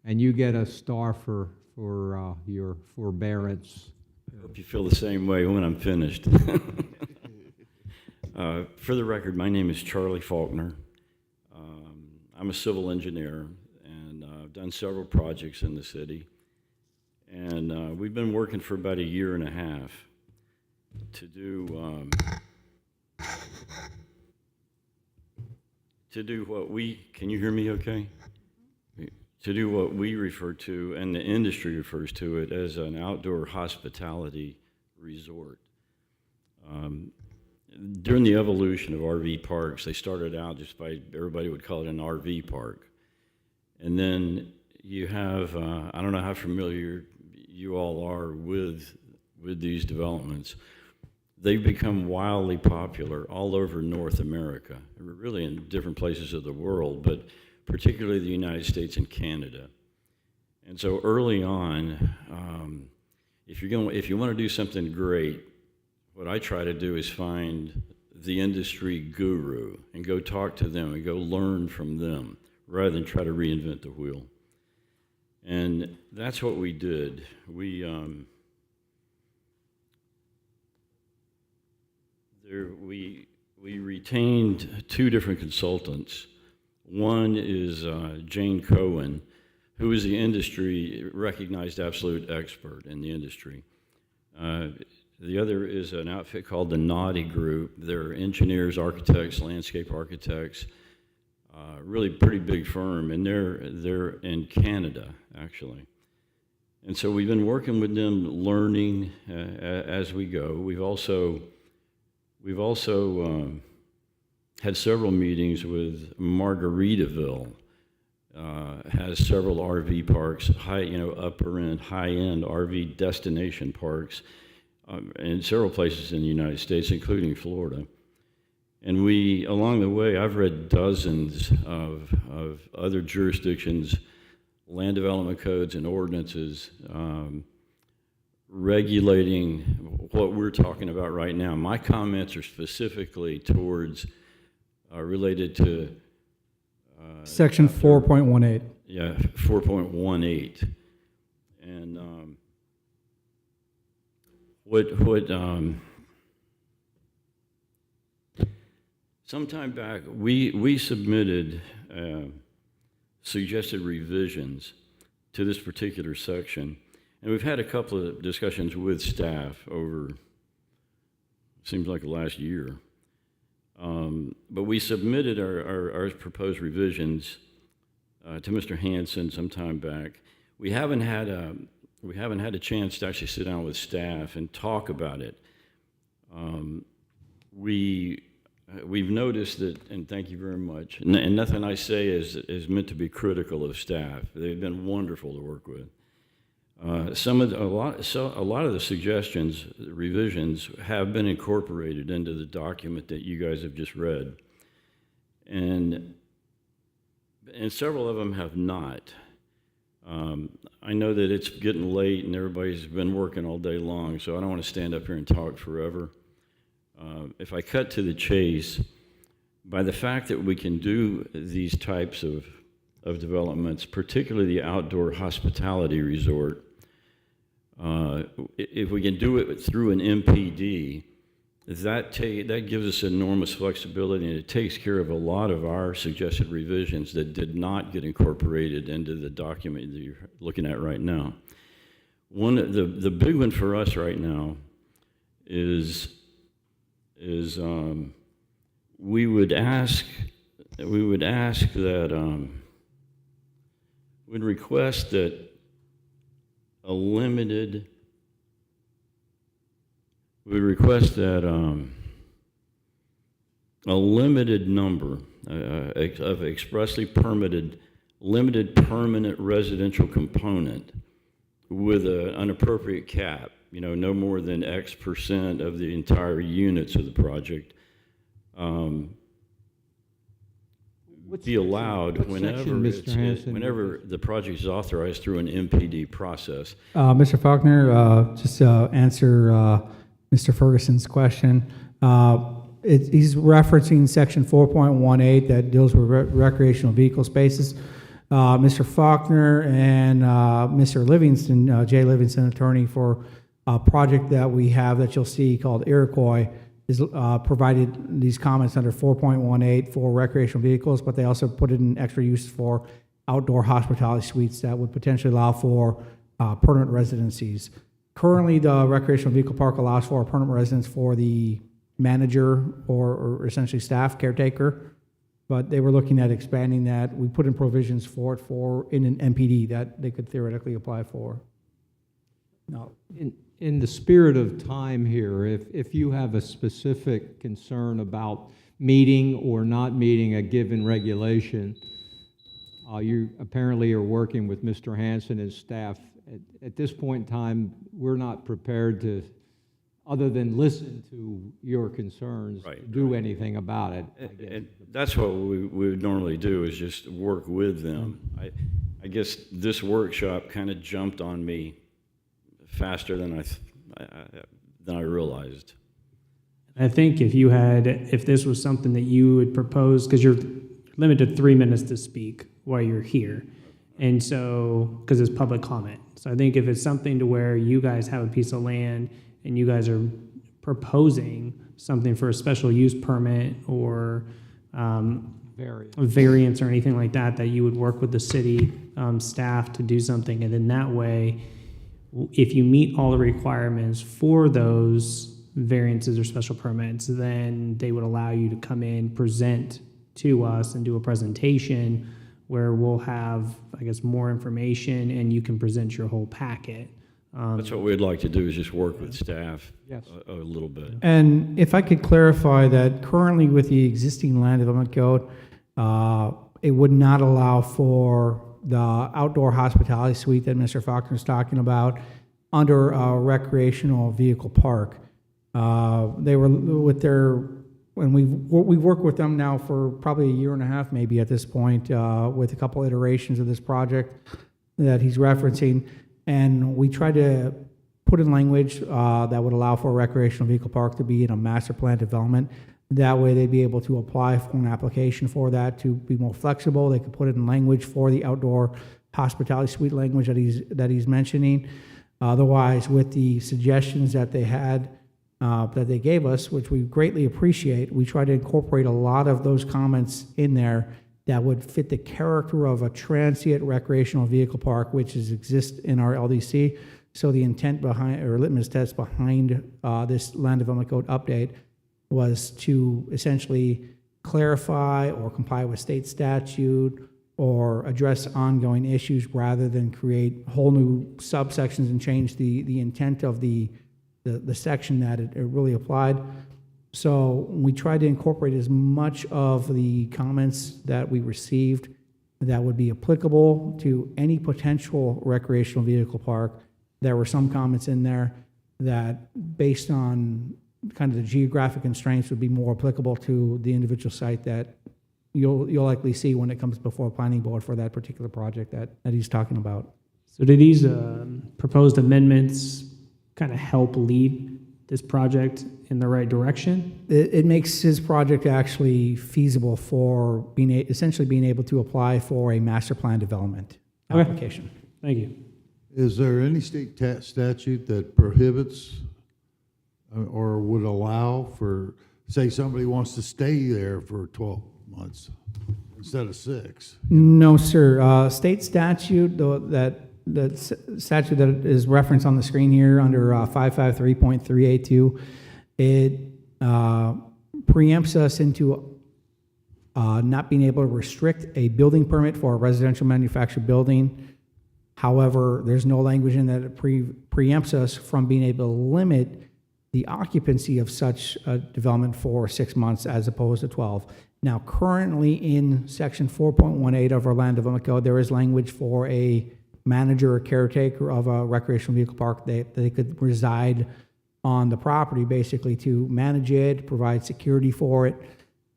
and you get a star for your forbearance. I hope you feel the same way when I'm finished. For the record, my name is Charlie Faulkner. I'm a civil engineer, and I've done several projects in the city. And we've been working for about a year and a half to do what we, can you hear me okay? To do what we refer to, and the industry refers to it, as an outdoor hospitality resort. During the evolution of RV parks, they started out just by, everybody would call it an RV park. And then you have, I don't know how familiar you all are with these developments. They've become wildly popular all over North America, really in different places of the world, but particularly the United States and Canada. And so early on, if you want to do something great, what I try to do is find the industry guru and go talk to them and go learn from them rather than try to reinvent the wheel. And that's what we did. We retained two different consultants. One is Jane Cohen, who is the industry recognized absolute expert in the industry. The other is an outfit called the Naughty Group. They're engineers, architects, landscape architects, really pretty big firm, and they're in Canada, actually. And so we've been working with them, learning as we go. We've also had several meetings with Margaritaville. Has several RV parks, upper end, high-end RV destination parks, in several places in the United States, including Florida. And along the way, I've read dozens of other jurisdictions, land development codes and ordinances regulating what we're talking about right now. My comments are specifically towards, related to Section 4.18. Yeah, 4.18. And sometime back, we submitted suggested revisions to this particular section, and we've had a couple of discussions with staff over, seems like the last year. But we submitted our proposed revisions to Mr. Hansen some time back. We haven't had a chance to actually sit down with staff and talk about it. We've noticed that, and thank you very much. And nothing I say is meant to be critical of staff. They've been wonderful to work with. A lot of the suggestions, the revisions, have been incorporated into the document that you guys have just read, and several of them have not. I know that it's getting late and everybody's been working all day long, so I don't want to stand up here and talk forever. If I cut to the chase, by the fact that we can do these types of developments, particularly the outdoor hospitality resort, if we can do it through an MPD, that gives us enormous flexibility, and it takes care of a lot of our suggested revisions that did not get incorporated into the document that you're looking at right now. The big one for us right now is we would request that a limited number of expressly permitted limited permanent residential component with an appropriate cap, no more than X percent of the entire units of the project, be allowed what whenever section, Mr. Hanson? whenever the project is authorized through an MPD process. Mr. Faulkner, just to answer Mr. Ferguson's question, he's referencing section 4.18 that deals with recreational vehicle spaces. Mr. Faulkner and Mr. Livingston, Jay Livingston, attorney for a project that we have that you'll see called Iroquois, is provided these comments under 4.18 for recreational vehicles, but they also put it in extra use for outdoor hospitality suites that would potentially allow for permanent residencies. Currently, the recreational vehicle park allows for a permanent residence for the manager or essentially staff caretaker, but they were looking at expanding that. We put in provisions for it in an MPD that they could theoretically apply for. No. In the spirit of time here, if you have a specific concern about meeting or not meeting a given regulation, you apparently are working with Mr. Hanson and staff. At this point in time, we're not prepared to, other than listen to your concerns, do anything about it. And that's what we would normally do, is just work with them. I guess this workshop kind of jumped on me faster than I realized. I think if this was something that you would propose, because you're limited to 3 minutes to speak while you're here, and so, because it's public comment. So I think if it's something to where you guys have a piece of land and you guys are proposing something for a special use permit or variance or anything like that, that you would work with the city staff to do something, and then that way, if you meet all the requirements for those variances or special permits, then they would allow you to come in, present to us, and do a presentation where we'll have, I guess, more information, and you can present your whole packet. That's what we'd like to do, is just work with staff a little bit. And if I could clarify that currently with the existing land development code, it would not allow for the outdoor hospitality suite that Mr. Faulkner is talking about under a recreational vehicle park. They were with their, when we worked with them now for probably a year and a half, maybe at this point, with a couple iterations of this project that he's referencing, and we tried to put in language that would allow for a recreational vehicle park to be in a master plan development. That way they'd be able to apply for an application for that to be more flexible. They could put it in language for the outdoor hospitality suite language that he's mentioning. Otherwise, with the suggestions that they had, that they gave us, which we greatly appreciate, we try to incorporate a lot of those comments in there that would fit the character of a transient recreational vehicle park, which exists in our LDC. So the intent behind, or litmus test behind this land development code update was to essentially clarify or comply with state statute or address ongoing issues rather than create whole new subsections and change the intent of the section that it really applied. So we tried to incorporate as much of the comments that we received that would be applicable to any potential recreational vehicle park. There were some comments in there that, based on kind of the geographic constraints, would be more applicable to the individual site that you'll likely see when it comes before a planning board for that particular project that he's talking about. So do these proposed amendments kind of help lead this project in the right direction? It makes his project actually feasible for essentially being able to apply for a master plan development application. Thank you. Is there any state statute that prohibits or would allow for, say, somebody wants to stay there for 12 months instead of 6? No, sir. State statute, the statute that is referenced on the screen here under 553.382, it preempts us into not being able to restrict a building permit for a residential manufactured building. However, there's no language in that it preempts us from being able to limit the occupancy of such a development for 6 months as opposed to 12. Now, currently in section 4.18 of our land development code, there is language for a manager or caretaker of a recreational vehicle park. They could reside on the property basically to manage it, provide security for it,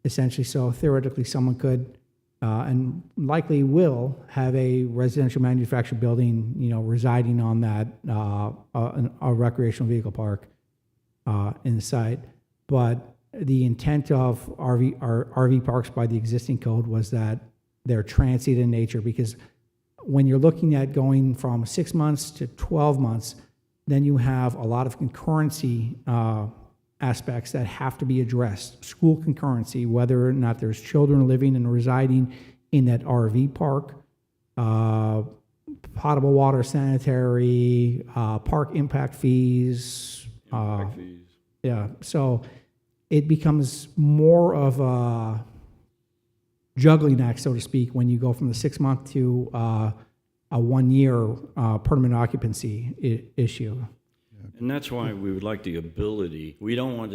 essentially. So theoretically, someone could and likely will have a residential manufactured building, residing on that, a recreational vehicle park in the site. But the intent of RV parks by the existing code was that they're transient in nature, because when you're looking at going from 6 months to 12 months, then you have a lot of concurrency aspects that have to be addressed. School concurrency, whether or not there's children living and residing in that RV park, potable water, sanitary, park impact fees. Impact fees. Yeah, so it becomes more of a juggling act, so to speak, when you go from the 6 month to a 1 year permanent occupancy issue. And that's why we would like the ability, we don't want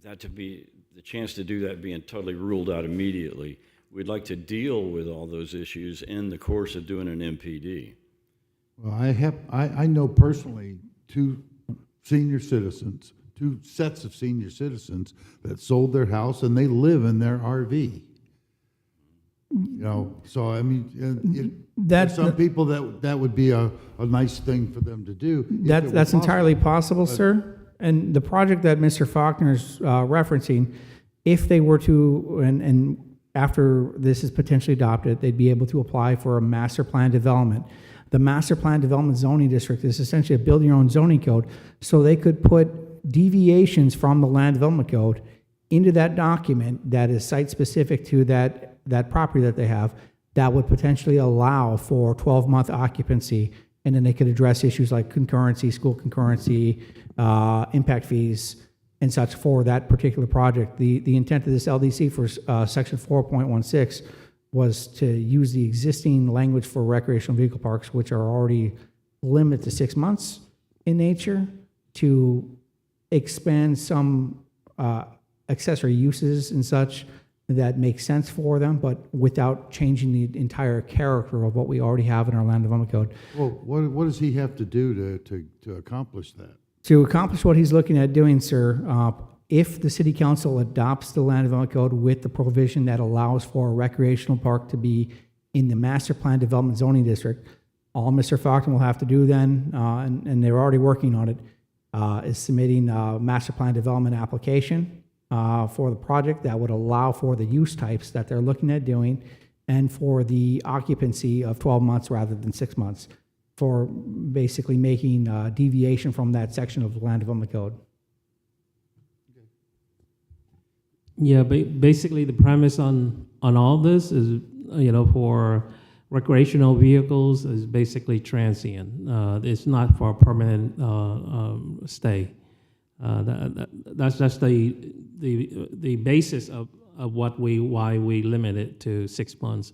that to be, the chance to do that being totally ruled out immediately. We'd like to deal with all those issues in the course of doing an MPD. Well, I know personally two sets of senior citizens that sold their house and they live in their RV. So I mean, there's some people that would be a nice thing for them to do. That's entirely possible, sir. And the project that Mr. Faulkner's referencing, if they were to, and after this is potentially adopted, they'd be able to apply for a master plan development. The master plan development zoning district is essentially a build your own zoning code, so they could put deviations from the land development code into that document that is site specific to that property that they have, that would potentially allow for 12-month occupancy, and then they could address issues like concurrency, school concurrency, impact fees, and such for that particular project. The intent of this LDC for section 4.16 was to use the existing language for recreational vehicle parks, which are already limited to 6 months in nature, to expand some accessory uses and such that makes sense for them, but without changing the entire character of what we already have in our land development code. Well, what does he have to do to accomplish that? To accomplish what he's looking at doing, sir, if the city council adopts the land development code with the provision that allows for a recreational park to be in the master plan development zoning district, all Mr. Faulkner will have to do then, and they're already working on it, is submitting a master plan development application for the project that would allow for the use types that they're looking at doing, and for the occupancy of 12 months rather than 6 months, for basically making deviation from that section of the land development code. Yeah, basically the premise on all this is, for recreational vehicles is basically transient. It's not for a permanent stay. That's just the basis of why we limit it to 6 months.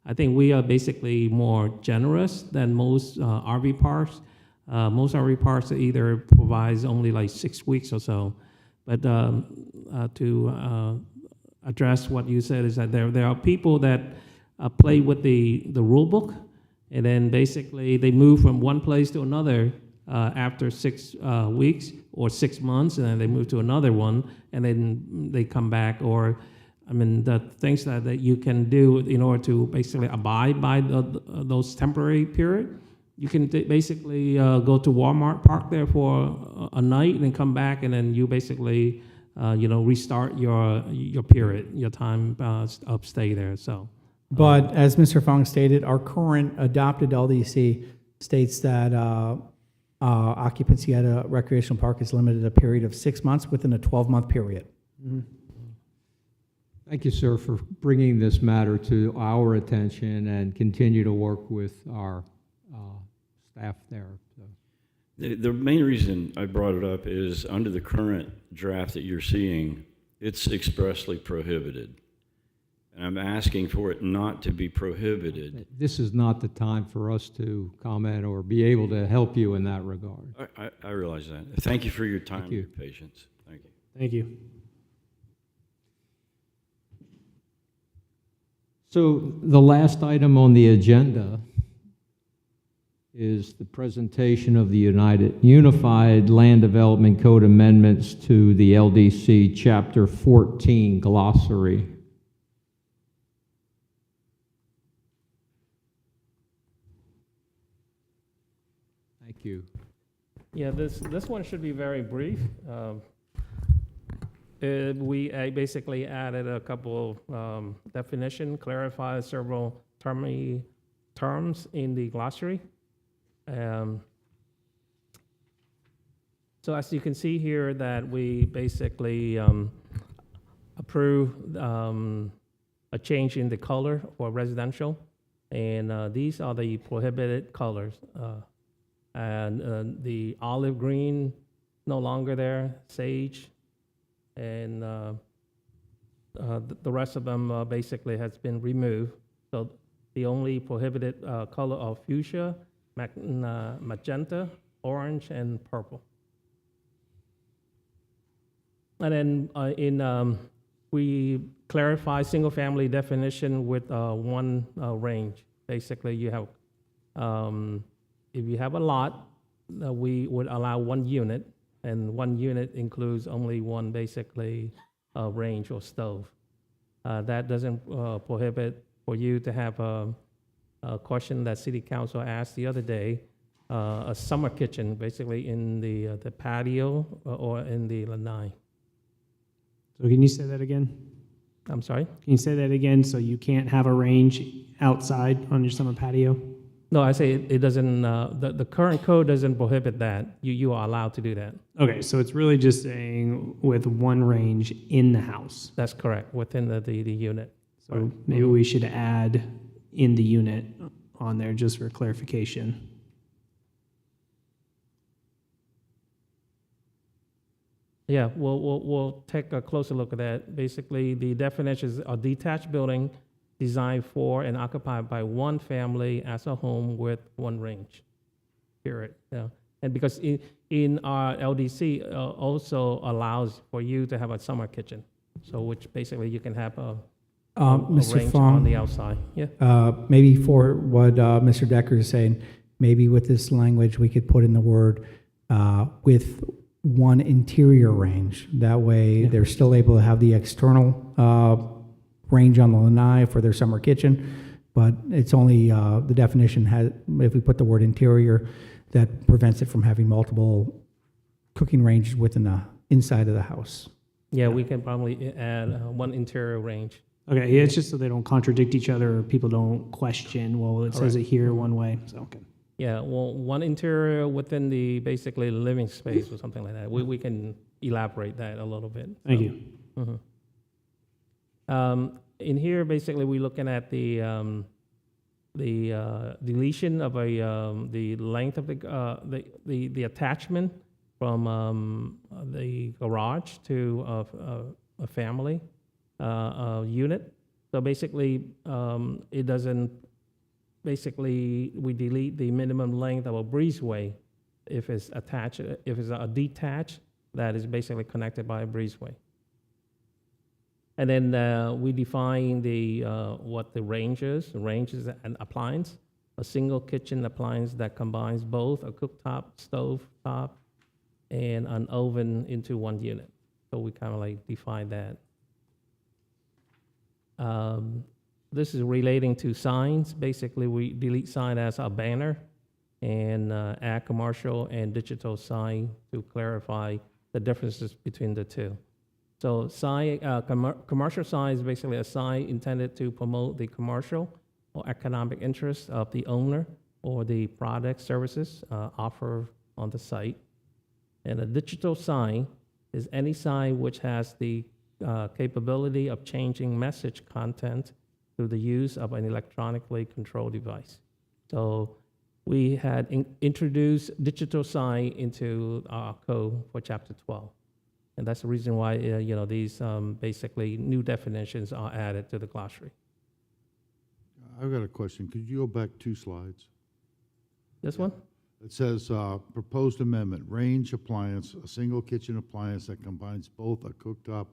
I think we are basically more generous than most RV parks. Most RV parks either provides only like 6 weeks or so. But to address what you said is that there are people that play with the rule book, and then basically they move from one place to another after 6 weeks or 6 months, and then they move to another one, and then they come back. Or, the things that you can do in order to basically abide by those temporary period. You can basically go to Walmart, park there for a night, and then come back, and then you basically, restart your period, your time of stay there. So, but as Mr. Fong stated, our current adopted LDC states that occupancy at a recreational park is limited to a period of 6 months within a 12-month period. Mm-hmm. Thank you, sir, for bringing this matter to our attention, and continue to work with our staff there. So. The main reason I brought it up is under the current draft that you're seeing, it's expressly prohibited. And I'm asking for it not to be prohibited. This is not the time for us to comment or be able to help you in that regard. I realize that. Thank you for your time and you. your patience. Thank you. Thank you. So the last item on the agenda is the presentation of the Unified Land Development Code amendments to the LDC Chapter 14 glossary. you. Yeah, this one should be very brief. We basically added a couple definition, clarified several terms in the glossary. So as you can see here, that we basically approve a change in the color for residential, and these are the prohibited colors. And the olive green, no longer there, sage, and the rest of them basically has been removed. So the only prohibited color of fuchsia, magenta, orange, and purple. And then we clarify single-family definition with one range. Basically, you have, if you have a lot, we would allow 1 unit, and 1 unit includes only one basically range or stove. That doesn't prohibit for you to have a question that City Council asked the other day, a summer kitchen, basically in the patio or in the lanai. So can you say that again? I'm sorry? Can you say that again? So you can't have a range outside on your summer patio? No, I say it doesn't, the current code doesn't prohibit that. You are allowed to do that. Okay, so it's really just saying with one range in the house. That's correct, within the unit. So maybe we should add in the unit on there just for clarification. Yeah, we'll take a closer look at that. Basically, the definitions are detached building designed for and occupied by one family as a home with one range, period. Yeah. And because in our LDC also allows for you to have a summer kitchen, so which basically you can have a Mr. range Fong, on the outside. Yeah. maybe for what Mr. Decker is saying, maybe with this language, we could put in the word with one interior range. That way, they're still able to have the external range on the lanai for their summer kitchen, but it's only, the definition has, if we put the word interior, that prevents it from having multiple cooking ranges within the inside of the house. Yeah, we can probably add one interior range. Okay, yeah, it's just so they don't contradict each other or people don't question, well, it says it here one way, so, okay. Yeah, well, one interior within the basically living space or something like that. We can elaborate that a little bit. Thank you. In here, basically, we're looking at the deletion of the length of the attachment from the garage to a family unit. So basically, it doesn't. Basically, we delete the minimum length of a breezeway if it's attached. If it's a detached, that is basically connected by a breezeway. And then we define the what the range is. The range is an appliance, a single kitchen appliance that combines both a cooktop, stove top, and an oven into one unit. So we kind of like define that. This is relating to signs. Basically, we delete sign as a banner and add commercial and digital sign to clarify the differences between the two. So sign, commercial sign is basically a sign intended to promote the commercial or economic interest of the owner or the product services offered on the site. And a digital sign is any sign which has the capability of changing message content through the use of an electronically controlled device. So we had introduced digital sign into our code for Chapter 12. And that's the reason why these basically new definitions are added to the glossary. I've got a question. Could you go back 2 slides? This one? It says, proposed amendment, range appliance, a single kitchen appliance that combines both a cooktop,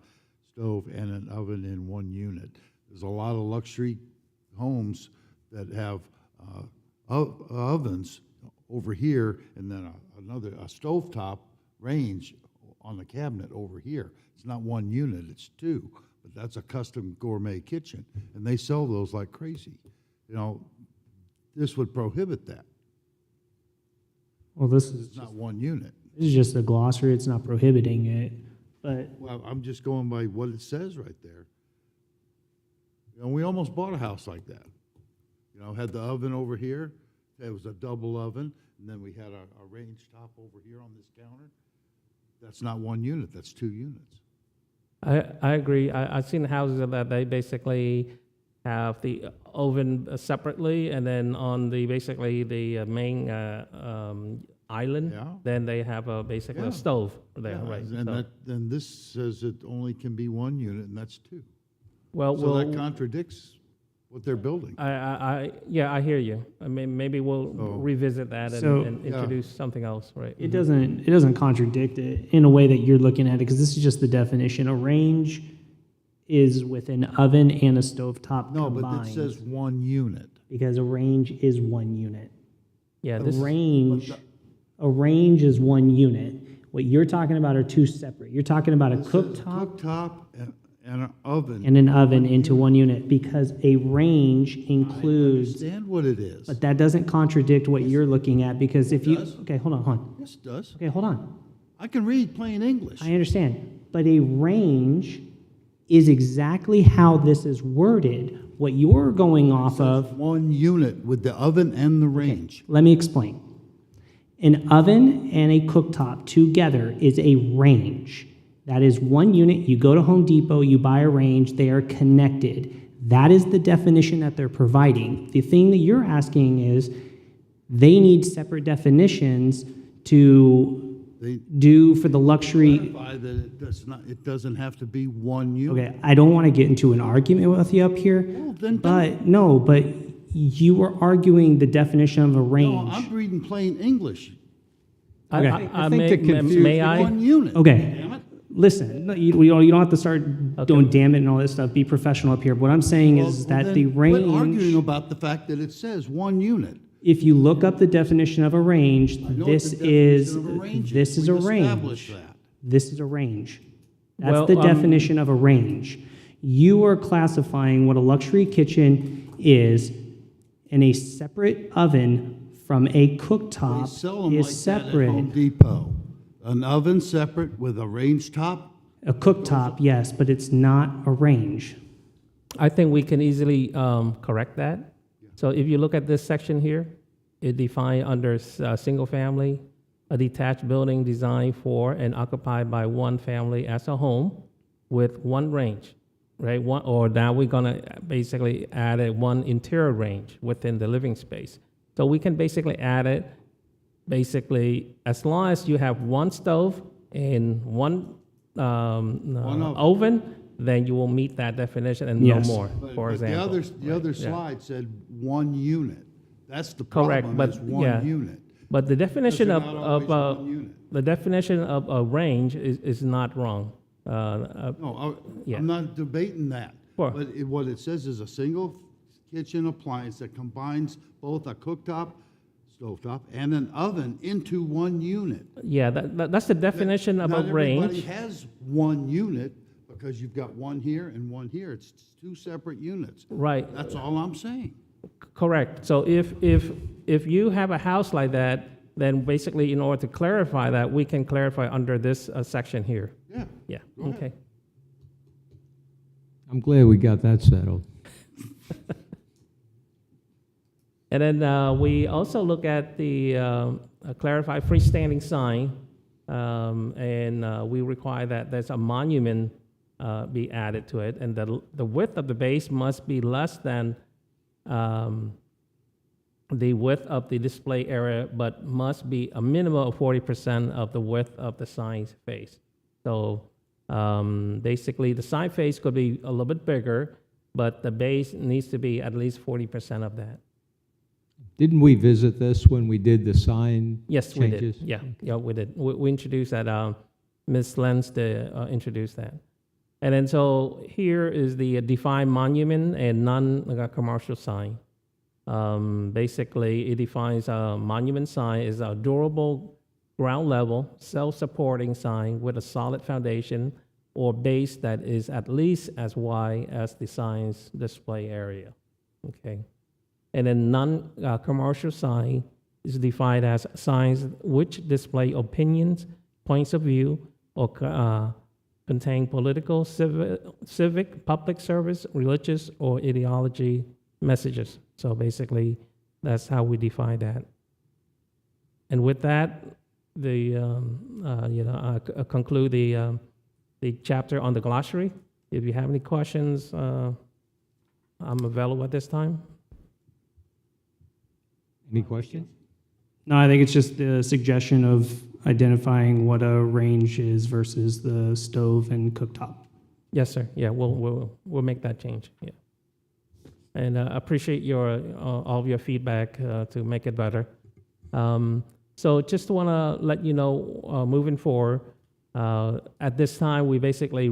stove, and an oven in one unit. There's a lot of luxury homes that have ovens over here, and then a stovetop range on the cabinet over here. It's not one unit, it's 2, but that's a custom gourmet kitchen, and they sell those like crazy. This would prohibit that. Well, this is It's not one unit. this is just a glossary. It's not prohibiting it, but Well, I'm just going by what it says right there. You know, we almost bought a house like that. You know, had the oven over here, it was a double oven, and then we had a range top over here on this counter. That's not one unit, that's two units. I agree. I've seen houses that they basically have the oven separately, and then on the, basically the main island, Yeah. then they have basically Yeah. a stove there, Yeah, right? And So- that, then this says it only can be one unit, and that's two. Well, So that we'll, contradicts what they're building. yeah, I hear you. I mean, maybe we'll So- revisit that So- and Yeah. introduce something else, right? it doesn't contradict it in a way that you're looking at it, because this is just the definition. A range is with an oven and a stovetop No, combined. but it says one unit. Because a range is one unit. Yeah, A this, range, a range is one unit. What you're talking about are two separate. You're talking about a It says cooktop Cooktop and an oven. and an oven into one unit, because a range I includes, understand what it is. but that doesn't contradict what you're looking at, because if you, does. okay, hold on. Yes, it does. Okay, hold on. I can read plain English. I understand, but a range is exactly how this is worded. What you're going off of, One unit with the oven and the range. let me explain. An oven and a cooktop together is a range. That is one unit. You go to Home Depot, you buy a range, they are connected. That is the definition that they're providing. The thing that you're asking is they need separate definitions to They do for the luxury. clarify that it doesn't have to be one unit. Okay, I don't want to get into an argument with you up here, Well, then- but no, but you were arguing the definition of a No, range. I'm reading plain English. Okay. I think the confusion- may I? One unit. Okay. Damn it. Listen, no, you don't have to start doing damn it and all this stuff. Be professional up here. What I'm saying Well, is well, that then the Quit arguing range, about the fact that it says one unit. if you look up the definition of a range, I know what this the definition is of a range this is a We established range. that. This is a range. That's Well, the definition of a range. You are classifying what a luxury kitchen is, and a separate oven from a They cooktop sell them is like that at Home separate. Depot. An oven separate with a range top. A cooktop, yes, but it's not a range. I think we can easily correct that. So if you look at this section here, it defines under single family, a detached building designed for and occupied by one family as a home with one range, right? Or now we're gonna basically add one interior range within the living space. So we can basically add it, basically, as long as you have one stove and one oven, then you will meet that definition and no Yes. more, But- for but example. the other Right, yeah. slide said one unit. That's the Correct, problem, but is one yeah. unit. But the definition they're of, not always one unit. the definition of a range is not wrong. No, Yeah. I'm not debating that. Sure. But what it says is a single kitchen appliance that combines both a cooktop, stovetop, and an oven into one unit. Yeah, that's the definition of a Not everybody range. has one unit because you've got one here and one here. It's two separate units. Right, That's all I'm saying. correct. So if you have a house like that, then basically in order to clarify that, we can clarify under this section here. Yeah. Yeah, Go ahead. okay. I'm glad we got that settled. And then we also look at the clarify freestanding sign, and we require that there's a monument be added to it, and the width of the base must be less than the width of the display area, but must be a minimum of 40% of the width of the sign face. So basically, the sign face could be a little bit bigger, but the base needs to be at least 40% of that. Didn't we visit this when we did the sign Yes, we did. changes? Yeah, yeah, we did. We introduced that. Ms. Lenz introduced that. And then so here is the defined monument and non-commercial sign. Basically, it defines a monument sign is a durable, ground level, self-supporting sign with a solid foundation or base that is at least as wide as the sign's display area. Okay. And then non-commercial sign is defined as signs which display opinions, points of view, or contain political, civic, public service, religious, or ideology messages. So basically, that's how we define that. And with that, I conclude the chapter on the glossary. If you have any questions, I'm available at this time. Any questions? No, I think it's just a suggestion of identifying what a range is versus the stove and cooktop. Yes, sir. Yeah, we'll make that change. Yeah, and appreciate your all of your feedback to make it better. So just want to let you know, moving forward, at this time we basically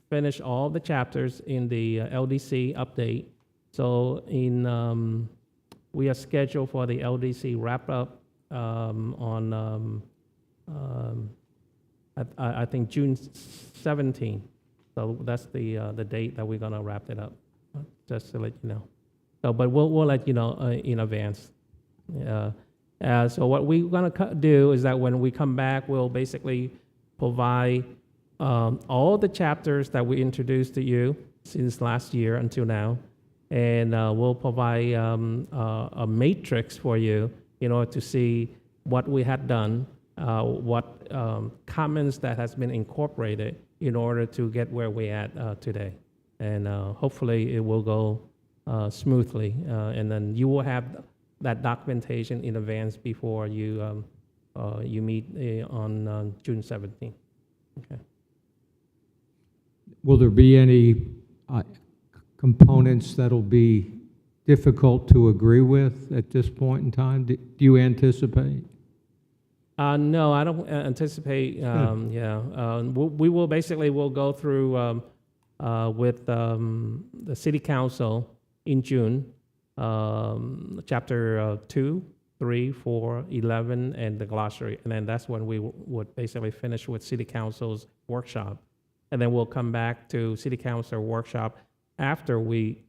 finished all the chapters in the LDC update. So we are scheduled for the LDC wrap up on I think June 17th. So that's the date that we're gonna wrap it up. Just to let you know. So, but we'll let you know in advance. So what we're gonna do is that when we come back, we'll basically provide all the chapters that we introduced to you since last year until now, and we'll provide a matrix for you in order to see what we had done, what comments that has been incorporated in order to get where we're at today. And hopefully it will go smoothly, and then you will have that documentation in advance before you meet on June 17th. Okay. Will there be any components that'll be difficult to agree with at this point in time? Do you anticipate? No, I don't anticipate. We will basically we'll go through with the city council in June, chapter 2, 3, 4, 11, and the glossary, and then that's when we would basically finish with city council's workshop, and then we'll come back to city council workshop after we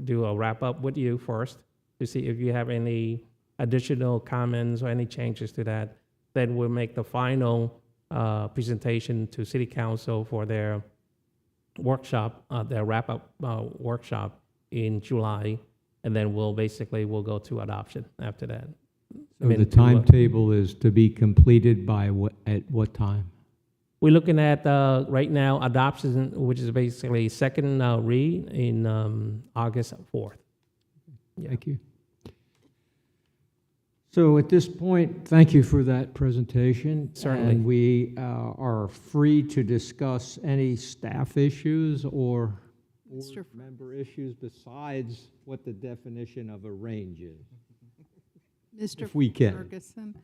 do a wrap up with you first to see if you have any additional comments or any changes to that. Then we'll make the final presentation to city council for their workshop, their wrap up workshop in July, and then we'll go to adoption after that. So the timetable is to be completed by at what time? We're looking at right now adoption, which is basically second read in August 4th. Yeah. Thank you. So at this point, thank you for that presentation. Certainly. And we are free to discuss any staff issues or member issues besides what the definition of a range is. Mr. If we can. Ferguson,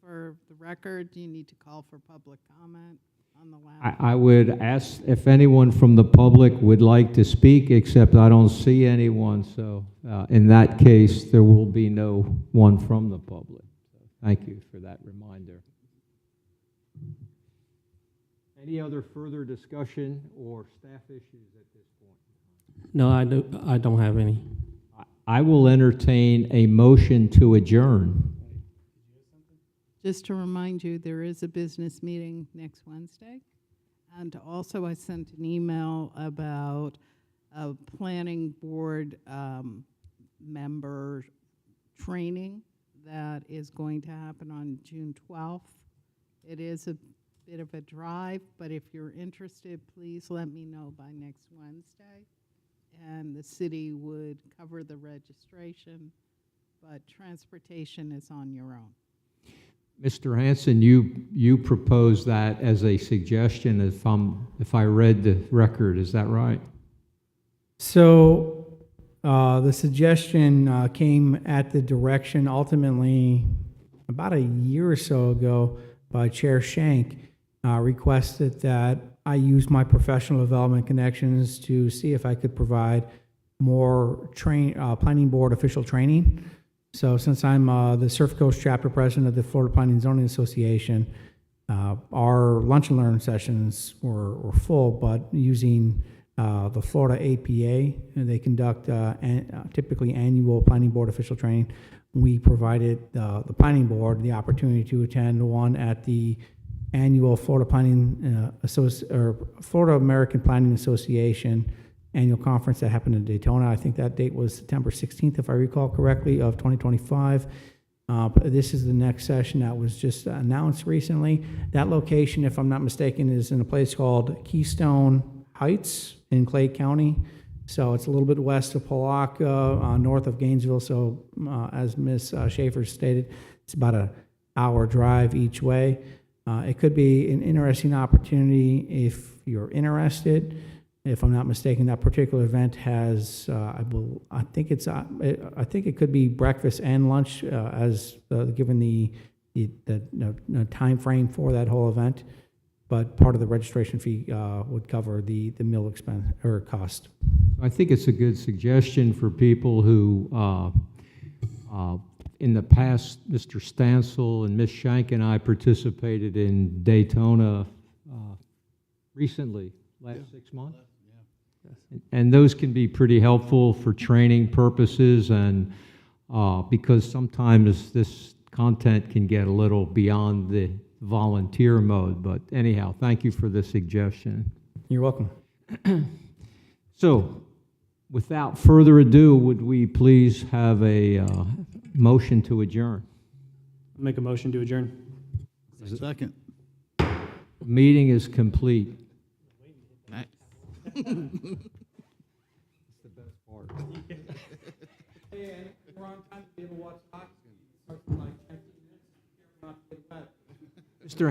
for the record, do you need to call for public comment on the last? I would ask if anyone from the public would like to speak, except I don't see anyone, so in that case, there will be no one from the public. So thank you for that reminder. Any other further discussion or staff issues at this point? No, I don't have any. I will entertain a motion to adjourn. Just to remind you, there is a business meeting next Wednesday. And also I sent an email about a planning board member training that is going to happen on June 12th. It is a bit of a drive, but if you're interested, please let me know by next Wednesday. And the city would cover the registration, but transportation is on your own. Mr. Hanson, you proposed that as a suggestion if I read the record, is that right? So the suggestion came at the direction ultimately about a year or so ago by Chair Shank, requested that I use my professional development connections to see if I could provide more planning board official training. So since I'm the Surf Coast chapter president of the Florida Planning and Zoning Association, our lunch and learn sessions were full, but using the Florida APA, and they conduct typically annual planning board official training. we provided the planning board the opportunity to attend one at the annual Florida Florida American Planning Association annual conference that happened in Daytona. I think that date was September 16th, if I recall correctly, of 2025. But this is the next session that was just announced recently. That location, if I'm not mistaken, is in a place called Keystone Heights in Clay County. So it's a little bit west of Palaca, north of Gainesville. So as Ms. Schaefer stated, it's about an hour drive each way. It could be an interesting opportunity if you're interested. If I'm not mistaken, that particular event has, I think it could be breakfast and lunch, as given the time frame for that whole event. But part of the registration fee would cover the meal expense or cost. I think it's a good suggestion for people who, in the past, Mr. Stansel and Ms. Shank and I participated in Daytona recently, last 6 months. And those can be pretty helpful for training purposes, and because sometimes this content can get a little beyond the volunteer mode. But anyhow, thank you for the suggestion. You're welcome. So, without further ado, would we please have a motion to adjourn? Make a motion to adjourn. Second. Meeting is complete. And we're on time to be able to watch hockey. Starts in like 10 minutes. Mr.